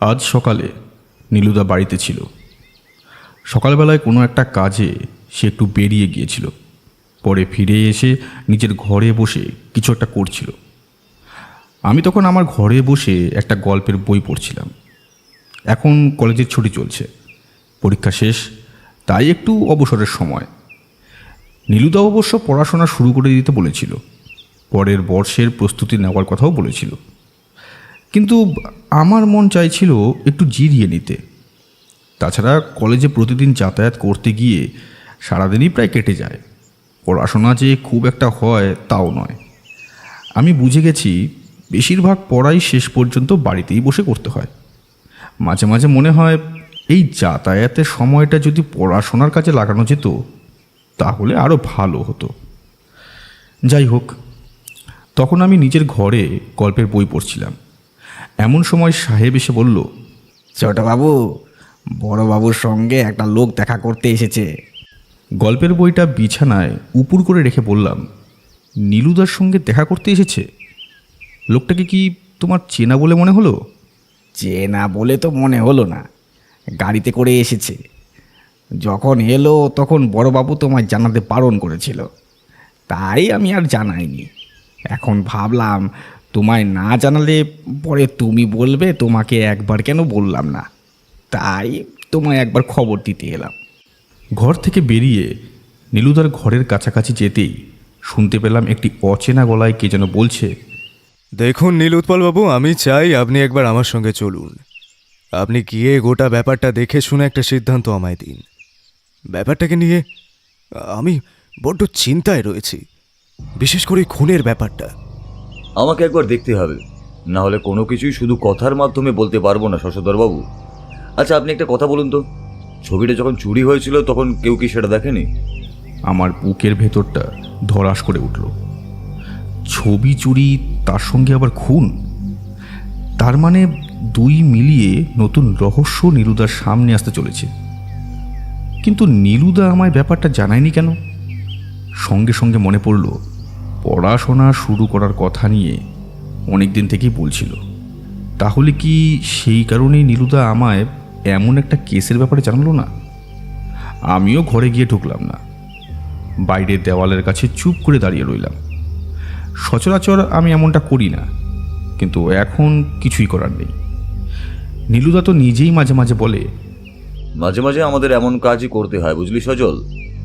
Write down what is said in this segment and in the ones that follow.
আজ সকালে নীলুদা বাড়িতে ছিল। সকালবেলায় কোনো একটা কাজে সে একটু বেরিয়ে গিয়েছিল। পরে ফিরে এসে নিজের ঘরে বসে কিছু একটা করছিল। আমি তখন আমার ঘরে বসে একটা গল্পের বই পড়ছিলাম। এখন কলেজের ছুটি চলছে, পরীক্ষা শেষ, তাই একটু অবসরের সময়। নীলুদা অবশ্য পড়াশোনা শুরু করে দিতে বলেছিল, পরের বর্ষের প্রস্তুতি নেওয়ার কথাও বলেছিল। কিন্তু আমার মন চাইছিল একটু জিরিয়ে নিতে। তাছাড়া কলেজে প্রতিদিন যাতায়াত করতে গিয়ে সারাদিনই প্রায় কেটে যায়। পড়াশোনা যে খুব একটা হয় তাও নয়। আমি বুঝে গেছি বেশিরভাগ পড়াই শেষ পর্যন্ত বাড়িতেই বসে করতে হয়। মাঝে মাঝে মনে হয় এই যাতায়াতের সময়টা যদি পড়াশোনার কাজে লাগানো যেত তাহলে আরও ভালো হতো। যাই হোক, তখন আমি নিজের ঘরে গল্পের বই পড়ছিলাম। এমন সময় সাহেব এসে বলল, ছোটবাবু, বড়বাবুর সঙ্গে একটা লোক দেখা করতে এসেছে। গল্পের বইটা বিছানায় উপুর করে রেখে বললাম, নীলুদার সঙ্গে দেখা করতে এসেছে? লোকটাকে কি তোমার চেনা বলে মনে হলো? চেনা বলে তো মনে হলো না, গাড়িতে করে এসেছে। যখন এলো তখন বড়বাবু তোমায় জানাতে বারণ করেছিল, তাই আমি আর জানাইনি। এখন ভাবলাম তোমায় না জানালে পরে তুমি বলবে তোমাকে একবার কেন বললাম না, তাই তোমায় একবার খবর দিতে এলাম। ঘর থেকে বেরিয়ে নীলুদার ঘরের কাছাকাছি যেতেই শুনতে পেলাম একটি অচেনা গলায় কে যেন বলছে, দেখুন নীলুৎপলবাবু, আমি চাই আপনি একবার আমার সঙ্গে চলুন। আপনি গিয়ে গোটা ব্যাপারটা দেখে শুনে একটা সিদ্ধান্ত আমায় দিন। ব্যাপারটাকে নিয়ে আমি বড্ড চিন্তায় রয়েছি, বিশেষ করে খুনের ব্যাপারটা। আমাকে একবার দেখতে হবে, না হলে কোনো কিছুই শুধু কথার মাধ্যমে বলতে পারবো না শশধরবাবু। আচ্ছা, আপনি একটা কথা বলুন তো, ছবিটা যখন চুরি হয়েছিল তখন কেউ কি সেটা দেখেনি? আমার বুকের ভেতরটা ধড়াস করে উঠল। ছবি চুরি, তার সঙ্গে আবার খুন। তার মানে দুই মিলিয়ে নতুন রহস্য নীলুদার সামনে আসতে চলেছে। কিন্তু নীলুদা আমায় ব্যাপারটা জানায়নি কেন? সঙ্গে সঙ্গে মনে পড়ল, পড়াশোনা শুরু করার কথা নিয়ে অনেক দিন থেকেই বলছিল। তাহলে কি সেই কারণেই নীলুদা আমায় এমন একটা কেসের ব্যাপারে জানালো না? আমিও ঘরে গিয়ে ঢুকলাম না, বাইরের দেওয়ালের কাছে চুপ করে দাঁড়িয়ে রইলাম। সচরাচর আমি এমনটা করি না, কিন্তু এখন কিছুই করার নেই। নীলুদা তো নিজেই মাঝে মাঝে বলে, মাঝে মাঝে আমাদের এমন কাজই করতে হয় বুঝলি সজল,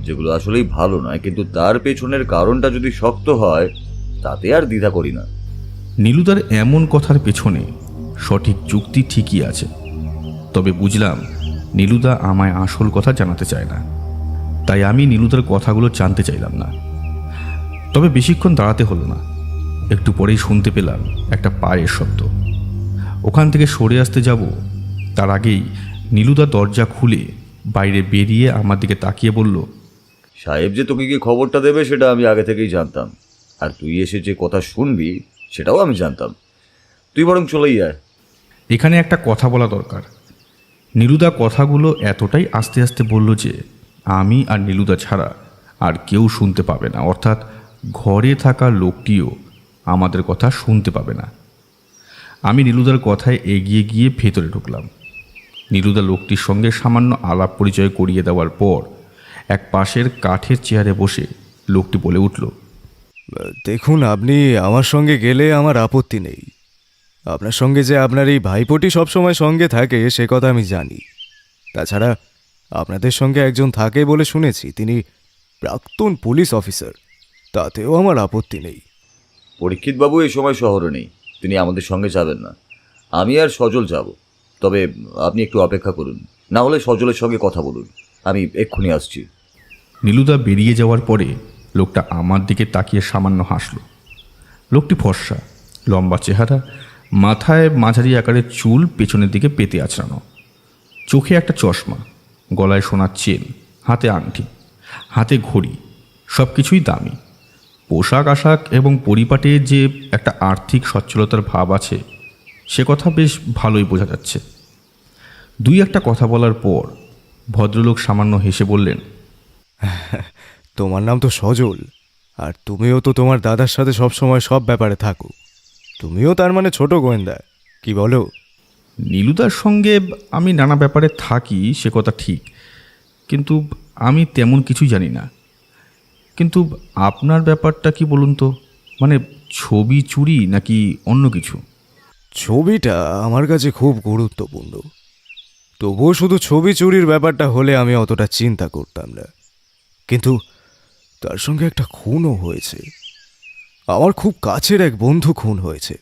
যেগুলো আসলেই ভালো নয়, কিন্তু তার পেছনের কারণটা যদি শক্ত হয় তাতে আর দ্বিধা করি না। নীলুদার এমন কথার পেছনে সঠিক যুক্তি ঠিকই আছে, তবে বুঝলাম নীলুদা আমায় আসল কথা জানাতে চায় না। তাই আমি নীলুদার কথাগুলো জানতে চাইলাম না। তবে বেশিক্ষণ দাঁড়াতে হলো না, একটু পরেই শুনতে পেলাম একটা পায়ের শব্দ। ওখান থেকে সরে আসতে যাব, তার আগেই নীলুদা দরজা খুলে বাইরে বেরিয়ে আমার দিকে তাকিয়ে বলল, সাহেব যে তোকে গিয়ে খবরটা দেবে সেটা আমি আগে থেকেই জানতাম, আর তুই এসে যে কথা শুনবি সেটাও আমি জানতাম। তুই বরং চলেই আয়। এখানে একটা কথা বলা দরকার। নীলুদা কথাগুলো এতটাই আস্তে আস্তে বলল যে আমি আর নীলুদা ছাড়া আর কেউ শুনতে পাবে না, অর্থাৎ ঘরে থাকা লোকটিও আমাদের কথা শুনতে পাবে না। আমি নীলুদার কথায় এগিয়ে গিয়ে ভেতরে ঢুকলাম। নীলুদা লোকটির সঙ্গে সামান্য আলাপ পরিচয় করিয়ে দেওয়ার পর এক পাশের কাঠের চেয়ারে বসে লোকটি বলে উঠল, দেখুন, আপনি আমার সঙ্গে গেলে আমার আপত্তি নেই। আপনার সঙ্গে যে আপনার এই ভাইপোটি সবসময় সঙ্গে থাকে সে কথা আমি জানি। তাছাড়া আপনাদের সঙ্গে একজন থাকে বলে শুনেছি, তিনি প্রাক্তন পুলিশ অফিসার, তাতেও আমার আপত্তি নেই। পরীক্ষিতবাবু এই সময় শহরে নেই, তিনি আমাদের সঙ্গে যাবেন না। আমি আর সজল যাব, তবে আপনি একটু অপেক্ষা করুন, না হলে সজলের সঙ্গে কথা বলুন, আমি এক্ষুনি আসছি। নীলুদা বেরিয়ে যাওয়ার পরে লোকটা আমার দিকে তাকিয়ে সামান্য হাসল। লোকটি ফর্সা, লম্বা চেহারা, মাথায় মাঝারি আকারের চুল পেছনের দিকে পেতে আছড়ানো, চোখে একটা চশমা, গলায় সোনার চেন, হাতে আংটি, হাতে ঘড়ি, সব কিছুই দামি। পোশাক আশাক এবং পরিপাটে যে একটা আর্থিক সচ্ছলতার ভাব আছে সে কথা বেশ ভালোই বোঝা যাচ্ছে। দুই একটা কথা বলার পর ভদ্রলোক সামান্য হেসে বললেন, তোমার নাম তো সজল, আর তুমিও তো তোমার দাদার সাথে সবসময় সব ব্যাপারে থাকো। তুমিও তার মানে ছোট গোয়েন্দা, কি বলো? নীলুদার সঙ্গে আমি নানা ব্যাপারে থাকি, সে কথা ঠিক, কিন্তু আমি তেমন কিছুই জানি না। কিন্তু আপনার ব্যাপারটা কি বলুন তো, মানে ছবি চুরি নাকি অন্য কিছু? ছবিটা আমার কাছে খুব গুরুত্বপূর্ণ, তবুও শুধু ছবি চুরির ব্যাপারটা হলে আমি অতটা চিন্তা করতাম না। কিন্তু তার সঙ্গে একটা খুনও হয়েছে। আমার খুব কাছের এক বন্ধু খুন হয়েছে।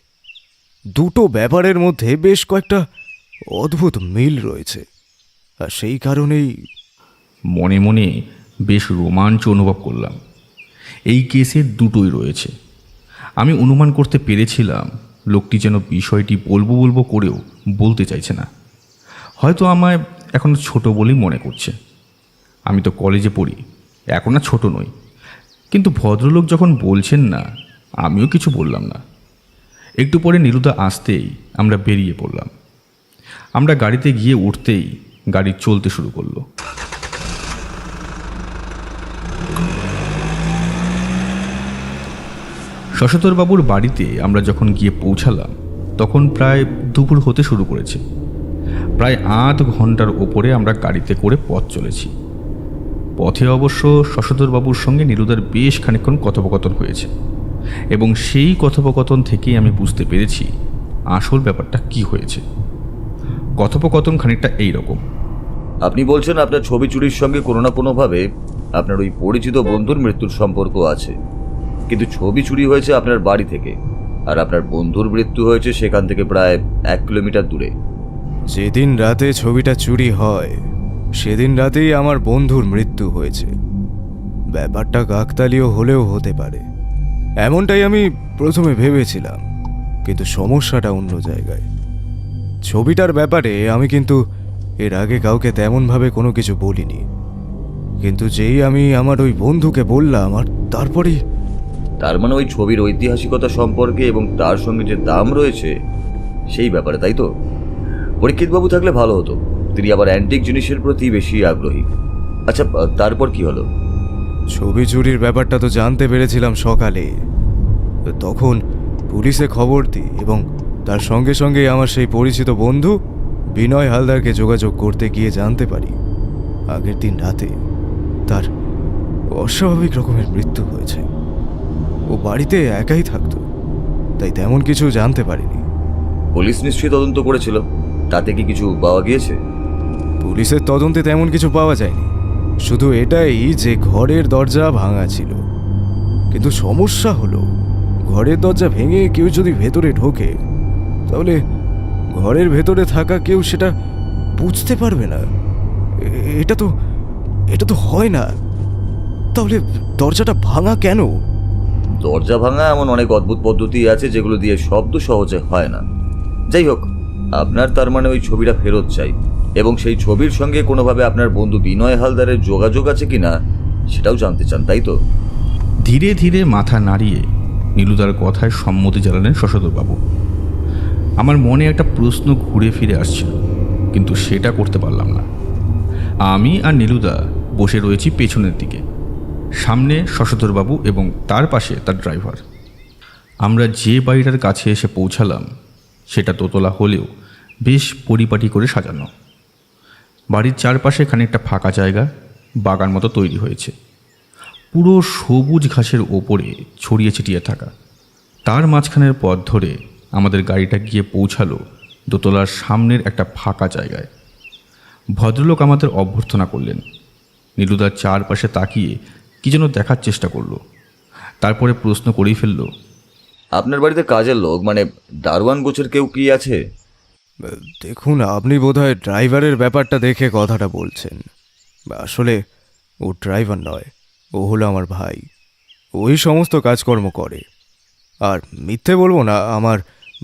দুটো ব্যাপারের মধ্যে বেশ কয়েকটা অদ্ভুত মিল রয়েছে, আর সেই কারণেই মনে মনে বেশ রোমাঞ্চ অনুভব করলাম। এই কেসের দুটোই রয়েছে। আমি অনুমান করতে পেরেছিলাম লোকটি যেন বিষয়টি বলবো বলবো করেও বলতে চাইছে না। হয়তো আমায় এখন ছোট বলেই মনে করছে। আমি তো কলেজে পড়ি, এখন আর ছোট নই। কিন্তু ভদ্রলোক যখন বলছেন না, আমিও কিছু বললাম না। একটু পরে নীলুদা আসতেই আমরা বেরিয়ে পড়লাম। আমরা গাড়িতে গিয়ে উঠতেই গাড়ি চলতে শুরু করলো। শশধরবাবুর বাড়িতে আমরা যখন গিয়ে পৌঁছালাম তখন প্রায় দুপুর হতে শুরু করেছে। প্রায় ৮ ঘন্টার ওপরে আমরা গাড়িতে করে পথ চলেছি। পথে অবশ্য শশধরবাবুর সঙ্গে নীলুদার বেশ খানিকক্ষণ কথোপকথন হয়েছে, এবং সেই কথোপকথন থেকেই আমি বুঝতে পেরেছি আসল ব্যাপারটা কি হয়েছে। কথোপকথন খানিকটা এই রকম। আপনি বলছেন আপনার ছবি চুরির সঙ্গে কোনো না কোনোভাবে আপনার ওই পরিচিত বন্ধুর মৃত্যুর সম্পর্ক আছে, কিন্তু ছবি চুরি হয়েছে আপনার বাড়ি থেকে, আর আপনার বন্ধুর মৃত্যু হয়েছে সেখান থেকে প্রায় 1 কিলোমিটার দূরে। যেদিন রাতে ছবিটা চুরি হয় সেদিন রাতেই আমার বন্ধুর মৃত্যু হয়েছে। ব্যাপারটা কাকতালীয় হলেও হতে পারে, এমনটাই আমি প্রথমে ভেবেছিলাম, কিন্তু সমস্যাটা অন্য জায়গায়। ছবিটার ব্যাপারে আমি কিন্তু এর আগে কাউকে তেমনভাবে কোনো কিছু বলিনি, কিন্তু যেই আমি আমার ওই বন্ধুকে বললাম, আর তারপরেই তার মানে ওই ছবির ঐতিহাসিকতা সম্পর্কে এবং তার সঙ্গে যে দাম রয়েছে সেই ব্যাপারে, তাই তো? পরীক্ষিতবাবু থাকলে ভালো হতো, তিনি আবার অ্যান্টিক জিনিসের প্রতি বেশি আগ্রহী। আচ্ছা, তারপর কি হলো? ছবি চুরির ব্যাপারটা তো জানতে পেরেছিলাম সকালে। তখন পুলিশে খবর দিই এবং তার সঙ্গে সঙ্গে আমার সেই পরিচিত বন্ধু বিনয় হালদারকে যোগাযোগ করতে গিয়ে জানতে পারি আগের দিন রাতে তার অস্বাভাবিক রকমের মৃত্যু হয়েছে। ও বাড়িতে একাই থাকতো, তাই তেমন কিছু জানতে পারিনি। পুলিশ নিশ্চয়ই তদন্ত করেছিল, তাতে কি কিছু পাওয়া গিয়েছে? পুলিশের তদন্তে তেমন কিছু পাওয়া যায়নি, শুধু এটাই যে ঘরের দরজা ভাঙা ছিল। কিন্তু সমস্যা হলো, ঘরের দরজা ভেঙে কেউ যদি ভেতরে ঢোকে তাহলে ঘরের ভেতরে থাকা কেউ সেটা বুঝতে পারবে না। এটা তো হয় না। তাহলে দরজাটা ভাঙা কেন? দরজা ভাঙা এমন অনেক অদ্ভুত পদ্ধতি আছে যেগুলো দিয়ে শব্দ সহজে হয় না। যাই হোক, আপনার তার মানে ওই ছবিটা ফেরত চাই, এবং সেই ছবির সঙ্গে কোনোভাবে আপনার বন্ধু বিনয় হালদারের যোগাযোগ আছে কিনা সেটাও জানতে চান, তাই তো? ধীরে ধীরে মাথা নাড়িয়ে নীলুদার কথায় সম্মতি জানালেন শশধরবাবু। আমার মনে একটা প্রশ্ন ঘুরে ফিরে আসছিল, কিন্তু সেটা করতে পারলাম না। আমি আর নীলুদা বসে রয়েছি পেছনের দিকে, সামনে শশধরবাবু এবং তার পাশে তার ড্রাইভার। আমরা যে বাড়িটার কাছে এসে পৌঁছালাম সেটা দোতলা হলেও বেশ পরিপাটি করে সাজানো। বাড়ির চারপাশে খানিকটা ফাঁকা জায়গা, বাগান মতো তৈরি হয়েছে, পুরো সবুজ ঘাসের ওপরে ছড়িয়ে ছিটিয়ে থাকা। তার মাঝখানের পথ ধরে আমাদের গাড়িটা গিয়ে পৌঁছালো দোতলার সামনের একটা ফাঁকা জায়গায়। ভদ্রলোক আমাদের অভ্যর্থনা করলেন। নীলুদার চারপাশে তাকিয়ে কি যেন দেখার চেষ্টা করলো, তারপরে প্রশ্ন করেই ফেলল, আপনার বাড়িতে কাজের লোক মানে দারোয়ান গোছের কেউ কি আছে? দেখুন, আপনি বোধহয় ড্রাইভারের ব্যাপারটা দেখে কথাটা বলছেন। আসলে ও ড্রাইভার নয়, ও হলো আমার ভাই। ওই সমস্ত কাজকর্ম করে। আর মিথ্যে বলবো না, আমার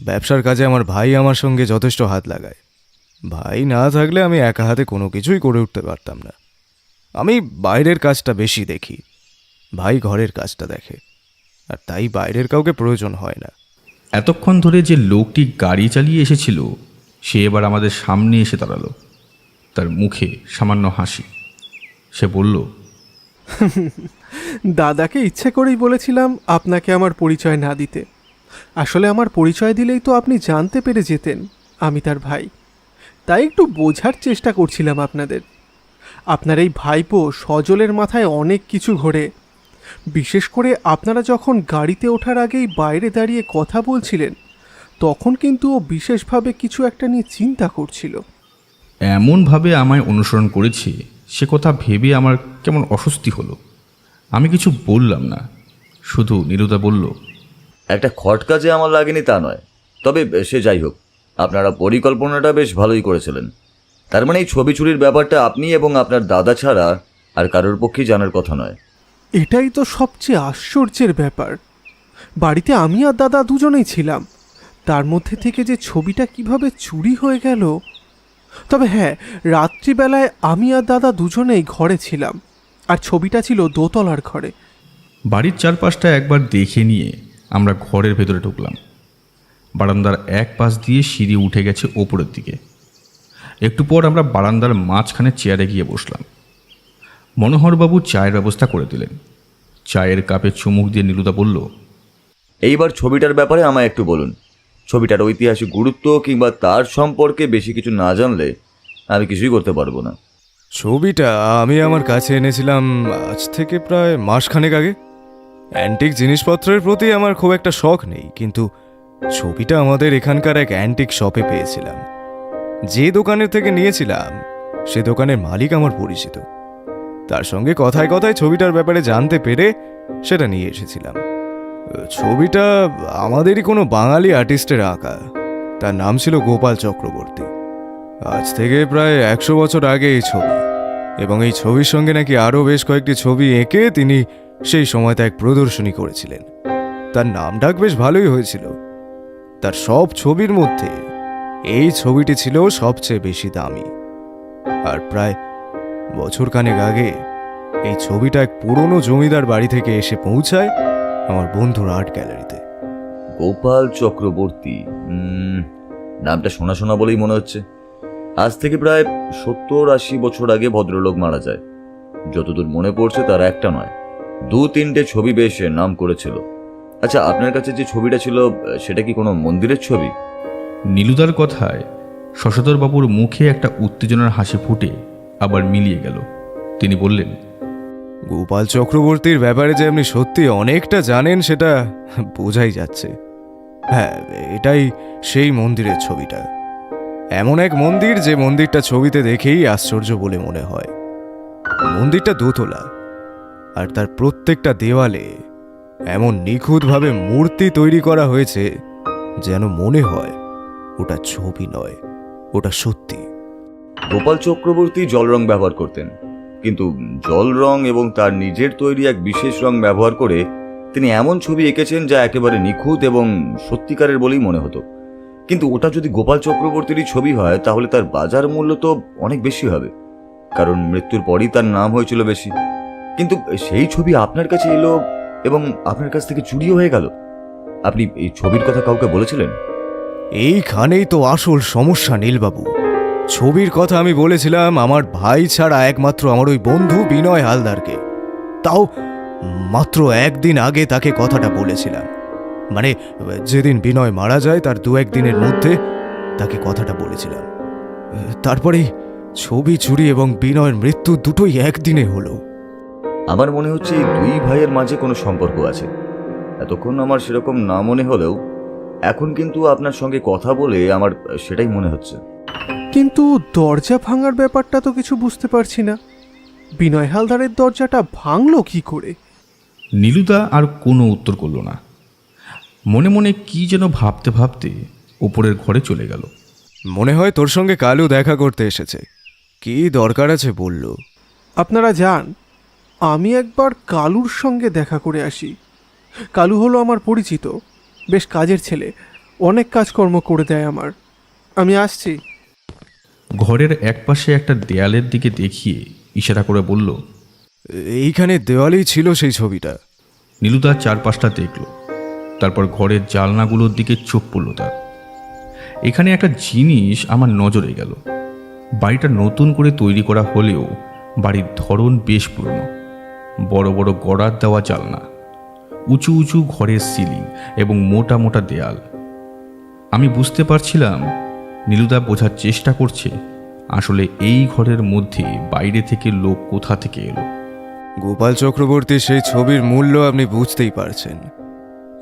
ব্যবসার কাজে আমার ভাই আমার সঙ্গে যথেষ্ট হাত লাগায়। ভাই না থাকলে আমি একা হাতে কোনো কিছুই করে উঠতে পারতাম না। আমি বাইরের কাজটা বেশি দেখি, ভাই ঘরের কাজটা দেখে, আর তাই বাইরের কাউকে প্রয়োজন হয় না। এতক্ষণ ধরে যে লোকটি গাড়ি চালিয়ে এসেছিল সে এবার আমাদের সামনে এসে দাঁড়ালো। তার মুখে সামান্য হাসি। সে বলল, দাদাকে ইচ্ছে করেই বলেছিলাম আপনাকে আমার পরিচয় না দিতে। আসলে আমার পরিচয় দিলেই তো আপনি জানতে পেরে যেতেন আমি তার ভাই। তাই একটু বোঝার চেষ্টা করছিলাম আপনাদের। আপনার এই ভাইপো সজলের মাথায় অনেক কিছু ঘোরে। বিশেষ করে আপনারা যখন গাড়িতে ওঠার আগেই বাইরে দাঁড়িয়ে কথা বলছিলেন, তখন কিন্তু ও বিশেষভাবে কিছু একটা নিয়ে চিন্তা করছিল। এমনভাবে আমায় অনুসরণ করেছে সে কথা ভেবে আমার কেমন অস্বস্তি হলো। আমি কিছু বললাম না, শুধু নীলুদা বলল, একটা খটকা যে আমার লাগেনি তা নয়, তবে সে যাই হোক, আপনারা পরিকল্পনাটা বেশ ভালোই করেছিলেন। তার মানে এই ছবি চুরির ব্যাপারটা আপনি এবং আপনার দাদা ছাড়া আর কারোর পক্ষেই জানার কথা নয়। এটাই তো সবচেয়ে আশ্চর্যের ব্যাপার। বাড়িতে আমি আর দাদা দুজনেই ছিলাম, তার মধ্যে থেকে যে ছবিটা কিভাবে চুরি হয়ে গেল। তবে হ্যাঁ, রাত্রিবেলায় আমি আর দাদা দুজনেই ঘরে ছিলাম, আর ছবিটা ছিল দোতলার ঘরে। বাড়ির চারপাশটা একবার দেখে নিয়ে আমরা ঘরের ভেতরে ঢুকলাম। বারান্দার এক পাশ দিয়ে সিঁড়ি উঠে গেছে ওপরের দিকে। একটু পর আমরা বারান্দার মাঝখানে চেয়ারে গিয়ে বসলাম। মনোহরবাবু চায়ের ব্যবস্থা করে দিলেন। চায়ের কাপে চুমুক দিয়ে নীলুদা বলল, এইবার ছবিটার ব্যাপারে আমায় একটু বলুন। ছবিটার ঐতিহাসিক গুরুত্ব কিংবা তার সম্পর্কে বেশি কিছু না জানলে আমি কিছুই করতে পারবো না। ছবিটা আমি আমার কাছে এনেছিলাম আজ থেকে প্রায় মাসখানেক আগে। অ্যান্টিক জিনিসপত্রের প্রতি আমার খুব একটা শখ নেই, কিন্তু ছবিটা আমাদের এখানকার এক অ্যান্টিক শপে পেয়েছিলাম। যে দোকানের থেকে নিয়েছিলাম সে দোকানের মালিক আমার পরিচিত। তার সঙ্গে কথায় কথায় ছবিটার ব্যাপারে জানতে পেরে সেটা নিয়ে এসেছিলাম। ছবিটা আমাদেরই কোনো বাঙালি আর্টিস্টের আঁকা। তার নাম ছিল গোপাল চক্রবর্তী। আজ থেকে প্রায় 100 বছর আগে এই ছবি, এবং এই ছবির সঙ্গে নাকি আরও বেশ কয়েকটি ছবি এঁকে তিনি সেই সময়টা এক প্রদর্শনী করেছিলেন। তার নাম ডাক বেশ ভালোই হয়েছিল। তার সব ছবির মধ্যে এই ছবিটি ছিল সবচেয়ে বেশি দামি। আর প্রায় বছরখানেক আগে এই ছবিটা এক পুরনো জমিদার বাড়ি থেকে এসে পৌঁছায় আমার বন্ধুর আর্ট গ্যালারিতে। গোপাল চক্রবর্তী, নামটা শোনা শোনা বলেই মনে হচ্ছে। আজ থেকে প্রায় 70-80 বছর আগে ভদ্রলোক মারা যায়। যতদূর মনে পড়ছে তার একটা নয়, 2-3টে ছবি বেশ নাম করেছিল। আচ্ছা, আপনার কাছে যে ছবিটা ছিল সেটা কি কোনো মন্দিরের ছবি? নীলুদার কথায় শশধরবাবুর মুখে একটা উত্তেজনার হাসি ফুটে আবার মিলিয়ে গেল। তিনি বললেন, গোপাল চক্রবর্তীর ব্যাপারে যে আপনি সত্যি অনেকটা জানেন সেটা বোঝাই যাচ্ছে। হ্যাঁ, এটাই সেই মন্দিরের ছবিটা। এমন এক মন্দির যে মন্দিরটা ছবিতে দেখেই আশ্চর্য বলে মনে হয়। মন্দিরটা দোতলা, আর তার প্রত্যেকটা দেওয়ালে এমন নিখুঁতভাবে মূর্তি তৈরি করা হয়েছে যেন মনে হয় ওটা ছবি নয়, ওটা সত্যি। গোপাল চক্রবর্তী জল রং ব্যবহার করতেন, কিন্তু জল রং এবং তার নিজের তৈরি এক বিশেষ রং ব্যবহার করে তিনি এমন ছবি এঁকেছেন যা একেবারে নিখুঁত এবং সত্যিকারের বলেই মনে হতো। কিন্তু ওটা যদি গোপাল চক্রবর্তীরই ছবি হয় তাহলে তার বাজার মূল্য তো অনেক বেশি হবে, কারণ মৃত্যুর পরই তার নাম হয়েছিল বেশি। কিন্তু সেই ছবি আপনার কাছে এলো এবং আপনার কাছ থেকে চুরিও হয়ে গেল। আপনি এই ছবির কথা কাউকে বলেছিলেন? এইখানেই তো আসল সমস্যা নীলবাবু। ছবির কথা আমি বলেছিলাম আমার ভাই ছাড়া একমাত্র আমার ওই বন্ধু বিনয় হালদারকে। তাও মাত্র একদিন আগে তাকে কথাটা বলেছিলাম। মানে যেদিন বিনয় মারা যায় তার 2-1 দিনের মধ্যে তাকে কথাটা বলেছিলাম। তারপরেই ছবি চুরি এবং বিনয়ের মৃত্যু দুটোই একদিনে হলো। আমার মনে হচ্ছে এই দুই ভাইয়ের মাঝে কোনো সম্পর্ক আছে। এতক্ষণ আমার সেরকম না মনে হলেও এখন কিন্তু আপনার সঙ্গে কথা বলে আমার সেটাই মনে হচ্ছে। কিন্তু দরজা ভাঙার ব্যাপারটা তো কিছু বুঝতে পারছি না। বিনয় হালদারের দরজাটা ভাঙলো কি করে? নীলুদা আর কোনো উত্তর করল না। মনে মনে কি যেন ভাবতে ভাবতে ওপরের ঘরে চলে গেল। মনে হয় তোর সঙ্গে কালু দেখা করতে এসেছে। কি দরকার আছে বলল। আপনারা যান, আমি একবার কালুর সঙ্গে দেখা করে আসি। কালু হলো আমার পরিচিত, বেশ কাজের ছেলে, অনেক কাজকর্ম করে দেয় আমার। আমি আসছি। ঘরের একপাশে একটা দেয়ালের দিকে দেখিয়ে ইশারা করে বলল, এইখানে দেওয়ালেই ছিল সেই ছবিটা। নীলুদা চারপাশটা দেখল, তারপর ঘরের জানলাগুলোর দিকে চোখ পড়ল তার। এখানে একটা জিনিস আমার নজরে গেল। বাড়িটা নতুন করে তৈরি করা হলেও বাড়ির ধরন বেশ পুরনো। বড় বড় গড়ার দেওয়া জানলা, উঁচু উঁচু ঘরের সিলিং এবং মোটা মোটা দেয়াল। আমি বুঝতে পারছিলাম নীলুদা বোঝার চেষ্টা করছে আসলে এই ঘরের মধ্যে বাইরে থেকে লোক কোথা থেকে এলো। গোপাল চক্রবর্তীর সেই ছবির মূল্য আপনি বুঝতেই পারছেন,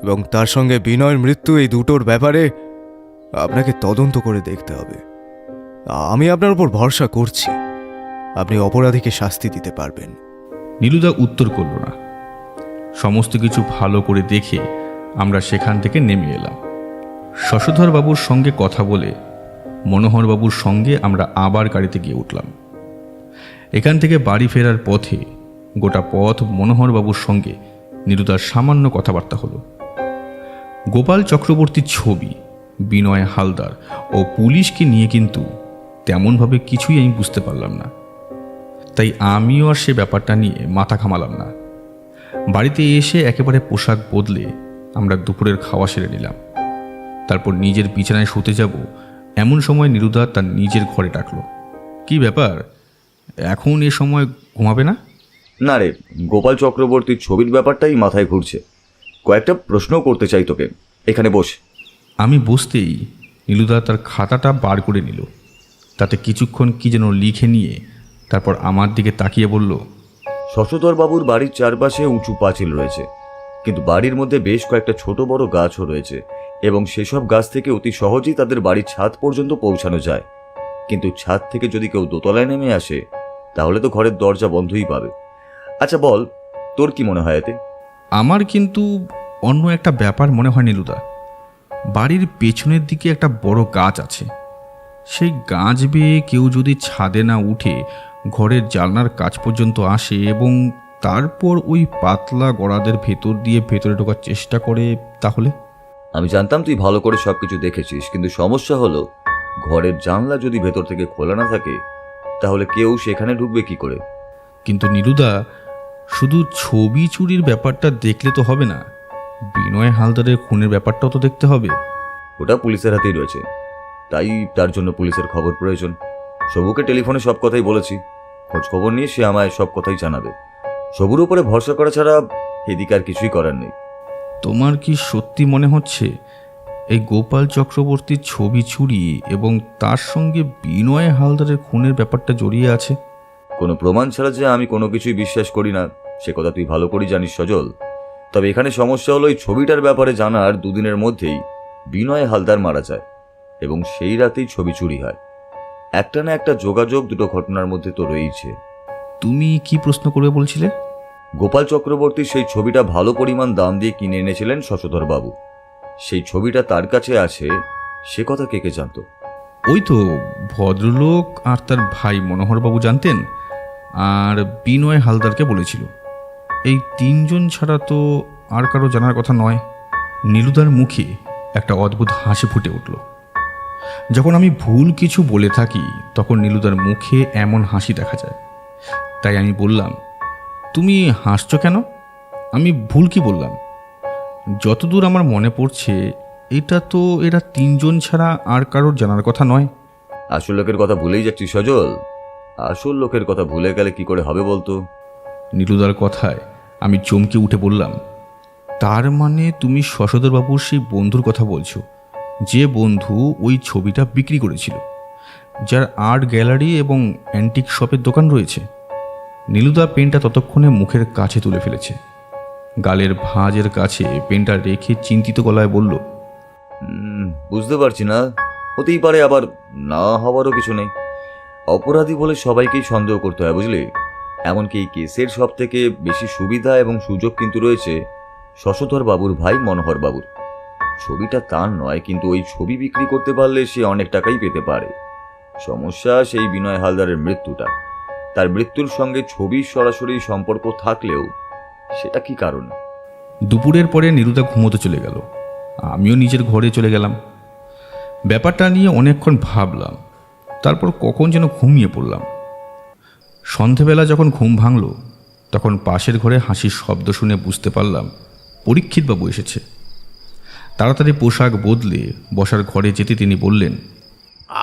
এবং তার সঙ্গে বিনয়ের মৃত্যু, এই দুটোর ব্যাপারে আপনাকে তদন্ত করে দেখতে হবে। আমি আপনার উপর ভরসা করছি আপনি অপরাধীকে শাস্তি দিতে পারবেন। নীলুদা উত্তর করল না। সমস্ত কিছু ভালো করে দেখে আমরা সেখান থেকে নেমে এলাম। শশধর বাবুর সঙ্গে কথা বলে মনোহর বাবুর সঙ্গে আমরা আবার গাড়িতে গিয়ে উঠলাম। এখান থেকে বাড়ি ফেরার পথে গোটা পথ মনোহর বাবুর সঙ্গে নীলুদার সামান্য কথাবার্তা হলো। গোপাল চক্রবর্তীর ছবি, বিনয় হালদার ও পুলিশকে নিয়ে কিন্তু তেমনভাবে কিছুই আমি বুঝতে পারলাম না। তাই আমিও আর সে ব্যাপারটা নিয়ে মাথা ঘামালাম না। বাড়িতে এসে একেবারে পোশাক বদলে আমরা দুপুরের খাওয়া সেরে নিলাম। তারপর নিজের বিছানায় শুতে যাব এমন সময় নীলুদা তার নিজের ঘরে ডাকলো। কি ব্যাপার, এখন এ সময় ঘুমাবে না? না রে, গোপাল চক্রবর্তীর ছবির ব্যাপারটাই মাথায় ঘুরছে। কয়েকটা প্রশ্ন করতে চাই তোকে, এখানে বস। আমি বসতেই নীলুদা তার খাতাটা বার করে নিল। তাতে কিছুক্ষণ কি যেন লিখে নিয়ে তারপর আমার দিকে তাকিয়ে বলল, শশধর বাবুর বাড়ির চারপাশে উঁচু পাঁচিল রয়েছে, কিন্তু বাড়ির মধ্যে বেশ কয়েকটা ছোট বড় গাছও রয়েছে, এবং সেসব গাছ থেকে অতি সহজেই তাদের বাড়ির ছাদ পর্যন্ত পৌঁছানো যায়। কিন্তু ছাদ থেকে যদি কেউ দোতলায় নেমে আসে তাহলে তো ঘরের দরজা বন্ধই পাবে। আচ্ছা বল, তোর কি মনে হয় এতে? আমার কিন্তু অন্য একটা ব্যাপার মনে হয় নীলুদা। বাড়ির পেছনের দিকে একটা বড় গাছ আছে। সেই গাছ বেয়ে কেউ যদি ছাদে না উঠে ঘরের জানলার কাছ পর্যন্ত আসে এবং তারপর ওই পাতলা গড়াদের ভেতর দিয়ে ভেতরে ঢোকার চেষ্টা করে, তাহলে? আমি জানতাম তুই ভালো করে সবকিছু দেখেছিস, কিন্তু সমস্যা হলো ঘরের জানলা যদি ভেতর থেকে খোলা না থাকে তাহলে কেউ সেখানে ঢুকবে কি করে? কিন্তু নীলুদা, শুধু ছবি চুরির ব্যাপারটা দেখলে তো হবে না, বিনয় হালদারের খুনের ব্যাপারটাও তো দেখতে হবে। ওটা পুলিশের হাতেই রয়েছে, তাই তার জন্য পুলিশের খবর প্রয়োজন। সবুকে টেলিফোনে সব কথাই বলেছি, খোঁজ খবর নিয়ে সে আমায় সব কথাই জানাবে। সবুর উপরে ভরসা করা ছাড়া এদিকে আর কিছুই করার নেই। তোমার কি সত্যি মনে হচ্ছে এই গোপাল চক্রবর্তীর ছবি চুরি এবং তার সঙ্গে বিনয় হালদারের খুনের ব্যাপারটা জড়িয়ে আছে? কোনো প্রমাণ ছাড়া যে আমি কোনো কিছুই বিশ্বাস করি না সে কথা তুই ভালো করেই জানিস সজল। তবে এখানে সমস্যা হলো এই ছবিটার ব্যাপারে জানার দুদিনের মধ্যেই বিনয় হালদার মারা যায়, এবং সেই রাতেই ছবি চুরি হয়। একটা না একটা যোগাযোগ দুটো ঘটনার মধ্যে তো রয়েছে। তুমি কি প্রশ্ন করবে বলছিলে? গোপাল চক্রবর্তী সেই ছবিটা ভালো পরিমাণ দাম দিয়ে কিনে এনেছিলেন শশধর বাবু। সেই ছবিটা তার কাছে আছে, সে কথা কে কে জানতো? ওই তো ভদ্রলোক আর তার ভাই মনোহরবাবু জানতেন, আর বিনয় হালদারকে বলেছিল। এই তিনজন ছাড়া তো আর কারো জানার কথা নয়। নীলুদার মুখে একটা অদ্ভুত হাসি ফুটে উঠল। যখন আমি ভুল কিছু বলে থাকি তখন নীলুদার মুখে এমন হাসি দেখা যায়। তাই আমি বললাম, তুমি হাসছো কেন? আমি ভুল কি বললাম? যতদূর আমার মনে পড়ছে এটা তো এরা তিনজন ছাড়া আর কারোর জানার কথা নয়। আসল লোকের কথা ভুলেই যাচ্ছি সজল। আসল লোকের কথা ভুলে গেলে কি করে হবে বলতো? নীলুদার কথায় আমি চমকে উঠে বললাম, তার মানে তুমি শশধরবাবুর সেই বন্ধুর কথা বলছো, যে বন্ধু ওই ছবিটা বিক্রি করেছিল, যার আর্ট গ্যালারি এবং অ্যান্টিক শপের দোকান রয়েছে? নীলুদা পেনটা ততক্ষণে মুখের কাছে তুলে ফেলেছে। গালের ভাঁজের কাছে পেনটা রেখে চিন্তিত গলায় বলল, বুঝতে পারছি না, হতেই পারে, আবার না হওয়ারও কিছু নেই। অপরাধী বলে সবাইকেই সন্দেহ করতে হয়, বুঝলি? এমনকি এই কেসের সব থেকে বেশি সুবিধা এবং সুযোগ কিন্তু রয়েছে শশধর বাবুর ভাই মনোহর বাবুর। ছবিটা তার নয়, কিন্তু ওই ছবি বিক্রি করতে পারলে সে অনেক টাকাই পেতে পারে। সমস্যা সেই বিনয় হালদারের মৃত্যুটা। তার মৃত্যুর সঙ্গে ছবির সরাসরি সম্পর্ক থাকলেও সেটা কি কারণ? দুপুরের পরে নীলুদা ঘুমোতে চলে গেল, আমিও নিজের ঘরে চলে গেলাম। ব্যাপারটা নিয়ে অনেকক্ষণ ভাবলাম, তারপর কখন যেন ঘুমিয়ে পড়লাম। সন্ধেবেলা যখন ঘুম ভাঙল তখন পাশের ঘরে হাসির শব্দ শুনে বুঝতে পারলাম পরীক্ষিতবাবু এসেছে। তাড়াতাড়ি পোশাক বদলে বসার ঘরে যেতে তিনি বললেন,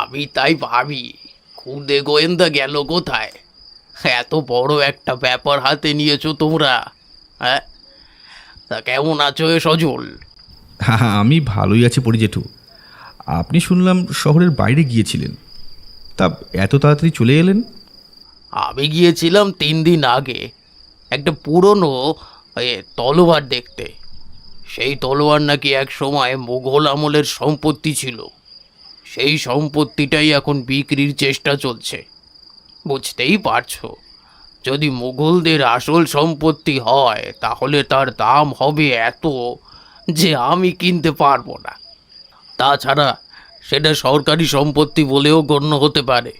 আমি তাই ভাবি খুদে গোয়েন্দা গেল কোথায়? এত বড় একটা ব্যাপার হাতে নিয়েছো তোমরা, হ্যাঁ? তা কেমন আছো এ সজল? হ্যাঁ, আমি ভালোই আছি পরিজেঠু। আপনি শুনলাম শহরের বাইরে গিয়েছিলেন, তা এত তাড়াতাড়ি চলে এলেন? আমি গিয়েছিলাম 3 দিন আগে একটা পুরনো তলোয়ার দেখতে। সেই তলোয়ার নাকি এক সময় মুঘল আমলের সম্পত্তি ছিল। সেই সম্পত্তিটাই এখন বিক্রির চেষ্টা চলছে। বুঝতেই পারছো, যদি মুঘলদের আসল সম্পত্তি হয় তাহলে তার দাম হবে এত যে আমি কিনতে পারবো না। তাছাড়া সেটা সরকারি সম্পত্তি বলেও গণ্য হতে পারে।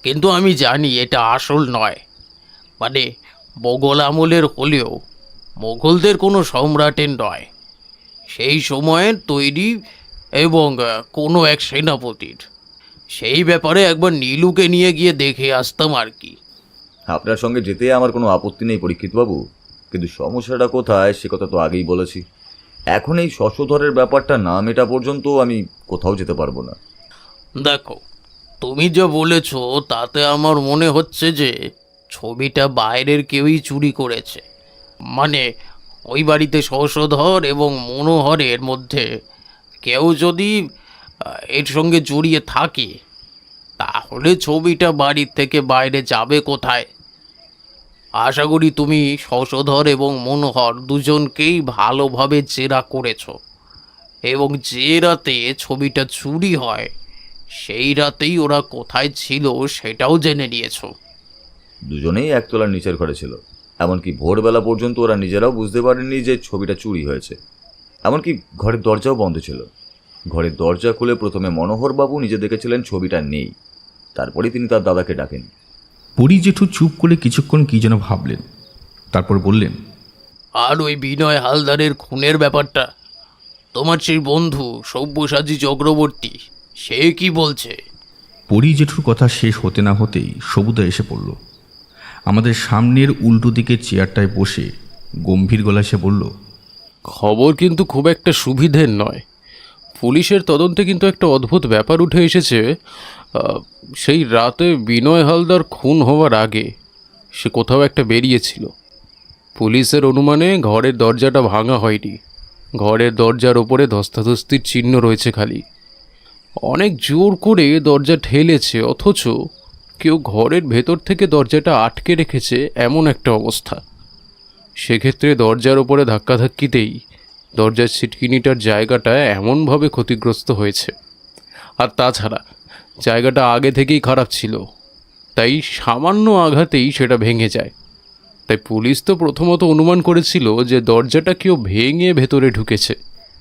কিন্তু আমি জানি এটা আসল নয়, মানে মোগল আমলের হলেও মোগলদের কোনো সম্রাটের নয়, সেই সময়ের তৈরি এবং কোনো এক সেনাপতির। সেই ব্যাপারে একবার নীলুকে নিয়ে গিয়ে দেখে আসতাম আর কি। আপনার সঙ্গে যেতে আমার কোনো আপত্তি নেই পরীক্ষিতবাবু, কিন্তু সমস্যাটা কোথায় সে কথা তো আগেই বলেছি। এখন এই শশধরের ব্যাপারটা না মেটা পর্যন্ত আমি কোথাও যেতে পারবো না। দেখো, তুমি যা বলেছ তাতে আমার মনে হচ্ছে যে ছবিটা বাইরের কেউই চুরি করেছে। মানে ওই বাড়িতে শশধর এবং মনোহরের মধ্যে কেউ যদি এর সঙ্গে জড়িয়ে থাকে, তাহলে ছবিটা বাড়ির থেকে বাইরে যাবে কোথায়? আশা করি তুমি শশধর এবং মনোহর দুজনকেই ভালোভাবে জেরা করেছো, এবং যে রাতে ছবিটা চুরি হয় সেই রাতেই ওরা কোথায় ছিল সেটাও জেনে নিয়েছো। দুজনেই একতলার নিচের ঘরে ছিল। এমনকি ভোরবেলা পর্যন্ত ওরা নিজেরাও বুঝতে পারেননি যে ছবিটা চুরি হয়েছে। এমনকি ঘরের দরজাও বন্ধ ছিল। ঘরের দরজা খুলে প্রথমে মনোহরবাবু নিজে দেখেছিলেন ছবিটা নেই, তারপরে তিনি তার দাদাকে ডাকেন। পরি জেঠু চুপ করে কিছুক্ষণ কি যেন ভাবলেন, তারপর বললেন, আর ওই বিনয় হালদারের খুনের ব্যাপারটা, তোমার সেই বন্ধু সব্যসাচী চক্রবর্তী সে কি বলছে? পরি জেঠুর কথা শেষ হতে না হতেই সবুদা এসে পড়ল। আমাদের সামনের উল্টো দিকে চেয়ারটায় বসে গম্ভীর গলায় সে বলল, খবর কিন্তু খুব একটা সুবিধের নয়। পুলিশের তদন্তে কিন্তু একটা অদ্ভুত ব্যাপার উঠে এসেছে। সেই রাতে বিনয় হালদার খুন হওয়ার আগে সে কোথাও একটা বেরিয়েছিল। পুলিশের অনুমানে ঘরের দরজাটা ভাঙা হয়নি, ঘরের দরজার ওপরে ধস্তাধস্তির চিহ্ন রয়েছে খালি। অনেক জোর করে দরজা ঠেলেছে, অথচ কেউ ঘরের ভেতর থেকে দরজাটা আটকে রেখেছে, এমন একটা অবস্থা। সেক্ষেত্রে দরজার ওপরে ধাক্কাধাক্কিতেই দরজার ছিটকিনিটার জায়গাটা এমনভাবে ক্ষতিগ্রস্ত হয়েছে। আর তাছাড়া জায়গাটা আগে থেকেই খারাপ ছিল, তাই সামান্য আঘাতেই সেটা ভেঙে যায়। তাই পুলিশ তো প্রথমত অনুমান করেছিল যে দরজাটা কেউ ভেঙে ভেতরে ঢুকেছে।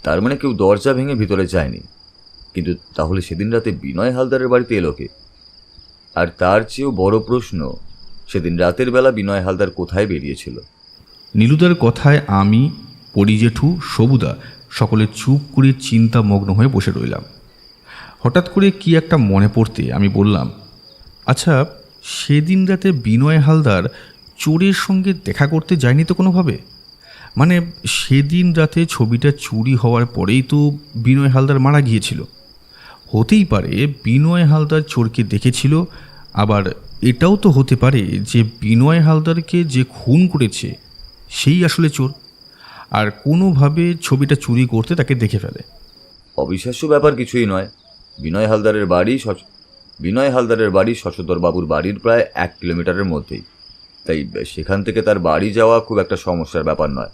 তার মানে কেউ দরজা ভেঙে ভিতরে যায়নি। কিন্তু তাহলে সেদিন রাতে বিনয় হালদারের বাড়িতে এলো কে? আর তার চেয়েও বড় প্রশ্ন, সেদিন রাতের বেলা বিনয় হালদার কোথায় বেরিয়েছিল? নীলুদার কথায় আমি, পরি জেঠু, সবুদা সকলে চুপ করে চিন্তামগ্ন হয়ে বসে রইলাম। হঠাৎ করে কি একটা মনে পড়তে আমি বললাম, আচ্ছা, সেদিন রাতে বিনয় হালদার চোরের সঙ্গে দেখা করতে যায়নি তো কোনোভাবে? মানে সেদিন রাতে ছবিটা চুরি হওয়ার পরেই তো বিনয় হালদার মারা গিয়েছিল। হতেই পারে বিনয় হালদার চোরকে দেখেছিল, আবার এটাও তো হতে পারে যে বিনয় হালদারকে যে খুন করেছে সেই আসলে চোর, আর কোনোভাবে ছবিটা চুরি করতে তাকে দেখে ফেলে। অবিশ্বাস্য ব্যাপার কিছুই নয়। বিনয় হালদারের বাড়ি শশধরবাবুর বাড়ির প্রায় 1 কিলোমিটারের মধ্যেই, তাই সেখান থেকে তার বাড়ি যাওয়া খুব একটা সমস্যার ব্যাপার নয়।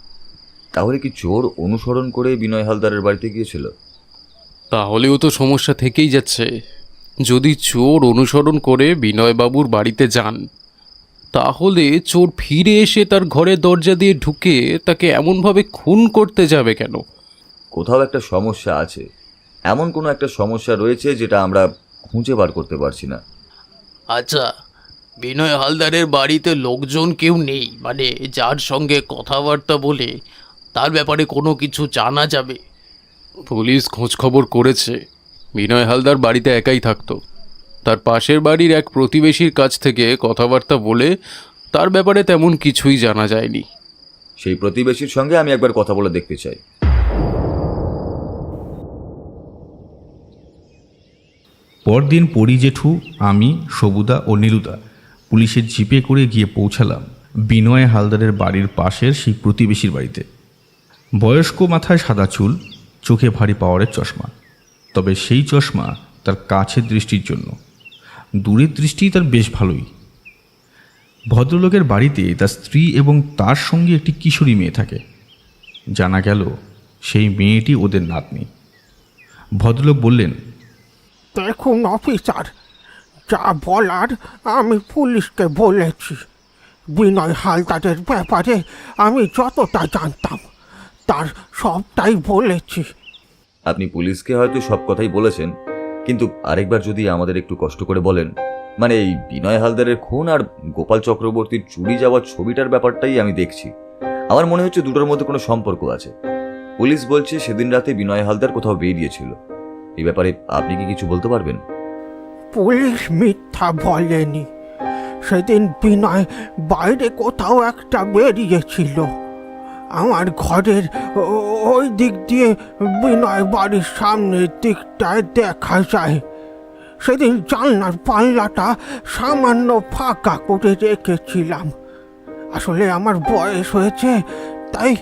তাহলে কি চোর অনুসরণ করে বিনয় হালদারের বাড়িতে গিয়েছিল? তাহলেও তো সমস্যা থেকেই যাচ্ছে। যদি চোর অনুসরণ করে বিনয়বাবুর বাড়িতে যান, তাহলে চোর ফিরে এসে তার ঘরের দরজা দিয়ে ঢুকে তাকে এমনভাবে খুন করতে যাবে কেন? কোথাও একটা সমস্যা আছে, এমন কোনো একটা সমস্যা রয়েছে যেটা আমরা খুঁজে বার করতে পারছি না। আচ্ছা, বিনয় হালদারের বাড়িতে লোকজন কেউ নেই, মানে যার সঙ্গে কথাবার্তা বলে তার ব্যাপারে কোনো কিছু জানা যাবে? পুলিশ খোঁজখবর করেছে, বিনয় হালদার বাড়িতে একাই থাকতো। তার পাশের বাড়ির এক প্রতিবেশীর কাছ থেকে কথাবার্তা বলে তার ব্যাপারে তেমন কিছুই জানা যায়নি। সেই প্রতিবেশীর সঙ্গে আমি একবার কথা বলে দেখতে চাই। পরদিন পরি জেঠু, আমি, সবুদা ও নীলুদা পুলিশের জিপে করে গিয়ে পৌঁছালাম বিনয় হালদারের বাড়ির পাশের সেই প্রতিবেশীর বাড়িতে। বয়স্ক, মাথায় সাদা চুল, চোখে ভারী পাওয়ারের চশমা, তবে সেই চশমা তার কাছের দৃষ্টির জন্য, দূরের দৃষ্টি তার বেশ ভালোই। ভদ্রলোকের বাড়িতে তার স্ত্রী এবং তার সঙ্গে একটি কিশোরী মেয়ে থাকে। জানা গেল সেই মেয়েটি ওদের নাতনি। ভদ্রলোক বললেন, দেখুন অফিসার, যা বলার আমি পুলিশকে বলেছি। বিনয় হালদারের ব্যাপারে আমি যতটা জানতাম তার সবটাই বলেছি। আপনি পুলিশকে হয়তো সব কথাই বলেছেন, কিন্তু আরেকবার যদি আমাদের একটু কষ্ট করে বলেন, মানে এই বিনয় হালদারের খুন আর গোপাল চক্রবর্তীর চুরি যাওয়ার ছবিটার ব্যাপারটাই আমি দেখছি। আমার মনে হচ্ছে দুটোর মধ্যে কোনো সম্পর্ক আছে। পুলিশ বলছে সেদিন রাতে বিনয় হালদার কোথাও বেরিয়েছিল। এই ব্যাপারে আপনি কি কিছু বলতে পারবেন? পুলিশ মিথ্যা বলেনি। সেদিন বিনয় বাইরে কোথাও একটা বেরিয়েছিল। আমার ঘরের ওই দিক দিয়ে বিনয় বাড়ির সামনের দিকটায় দেখা যায়। সেদিন জানলার পাল্লাটা সামান্য ফাঁকা করে রেখেছিলাম। আসলে আমার বয়স হয়েছে, তাই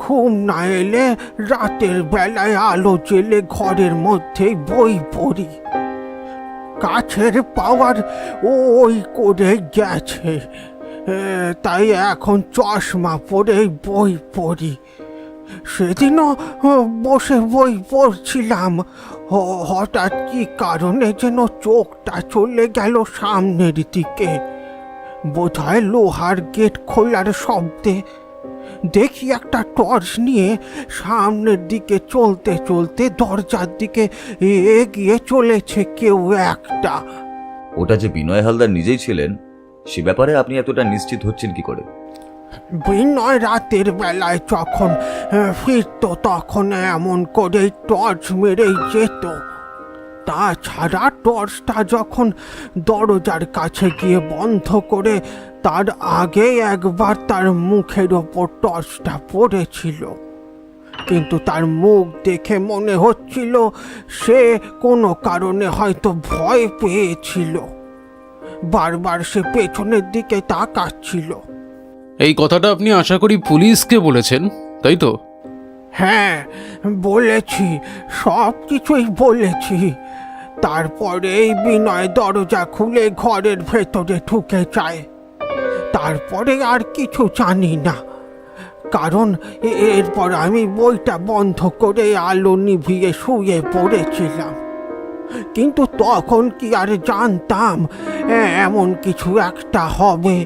ঘুম না এলে রাতের বেলায় আলো জ্বেলে ঘরের মধ্যেই বই পড়ি। কাছের পাওয়ার ওই করে গেছে, তাই এখন চশমা পরেই বই পড়ি। সেদিনও বসে বই পড়ছিলাম, হঠাৎ কি কারণে যেন চোখটা চলে গেল সামনের দিকে। বোধহয় লোহার গেট খোলার শব্দে। দেখি একটা টর্চ নিয়ে সামনের দিকে চলতে চলতে দরজার দিকে এগিয়ে চলেছে কেউ একটা। ওটা যে বিনয় হালদার নিজেই ছিলেন, সে ব্যাপারে আপনি এতটা নিশ্চিত হচ্ছেন কি করে? বিনয় রাতের বেলায় যখন ফিরত তখন এমন করেই টর্চ মেরেই যেত। তাছাড়া টর্চটা যখন দরজার কাছে গিয়ে বন্ধ করে তার আগে একবার তার মুখের ওপর টর্চটা পড়েছিল, কিন্তু তার মুখ দেখে মনে হচ্ছিল সে কোনো কারণে হয়তো ভয় পেয়েছিল। বারবার সে পেছনের দিকে তাকাচ্ছিল। এই কথাটা আপনি আশা করি পুলিশকে বলেছেন, তাই তো? হ্যাঁ, বলেছি, সব কিছুই বলেছি। তারপরেই বিনয় দরজা খুলে ঘরের ভেতরে ঢুকে যায়। তারপরে আর কিছু জানি না, কারণ এরপর আমি বইটা বন্ধ করে আলো নিভিয়ে শুয়ে পড়েছিলাম। কিন্তু তখন কি আর জানতাম এমন কিছু একটা হবে?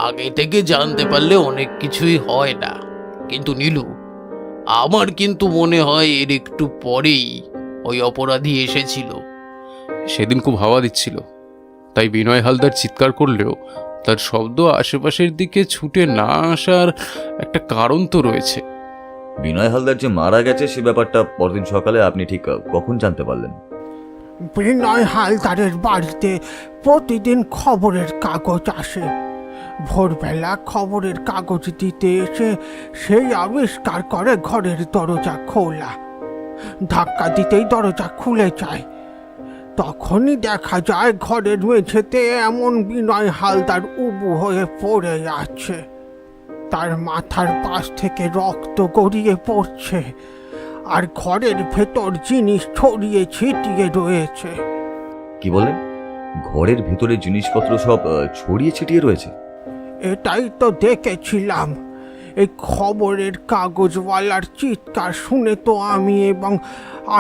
আগে থেকে জানতে পারলে অনেক কিছুই হয় না। কিন্তু নীলু, আমার কিন্তু মনে হয় এর একটু পরেই ওই অপরাধী এসেছিল। সেদিন খুব হাওয়া দিচ্ছিল, তাই বিনয় হালদার চিৎকার করলেও তার শব্দ আশেপাশের দিকে ছুটে না আসার একটা কারণ তো রয়েছে। বিনয় হালদার যে মারা গেছে সে ব্যাপারটা পরদিন সকালে আপনি ঠিক কখন জানতে পারলেন? বিনয় হালদারের বাড়িতে প্রতিদিন খবরের কাগজ আসে। ভোরবেলা খবরের কাগজ দিতে এসে সেই আবিষ্কার করে ঘরের দরজা খোলা। ধাক্কা দিতেই দরজা খুলে যায়। তখনই দেখা যায় ঘরের মেঝেতে এমন বিনয় হালদার উবু হয়ে পড়ে আছে। তার মাথার পাশ থেকে রক্ত গড়িয়ে পড়ছে, আর ঘরের ভেতর জিনিস ছড়িয়ে ছিটিয়ে রয়েছে। কি বলেন? ঘরের ভিতরে জিনিসপত্র সব ছড়িয়ে ছিটিয়ে রয়েছে? এটাই তো দেখেছিলাম। এই খবরের কাগজওয়ালার চিৎকার শুনে তো আমি এবং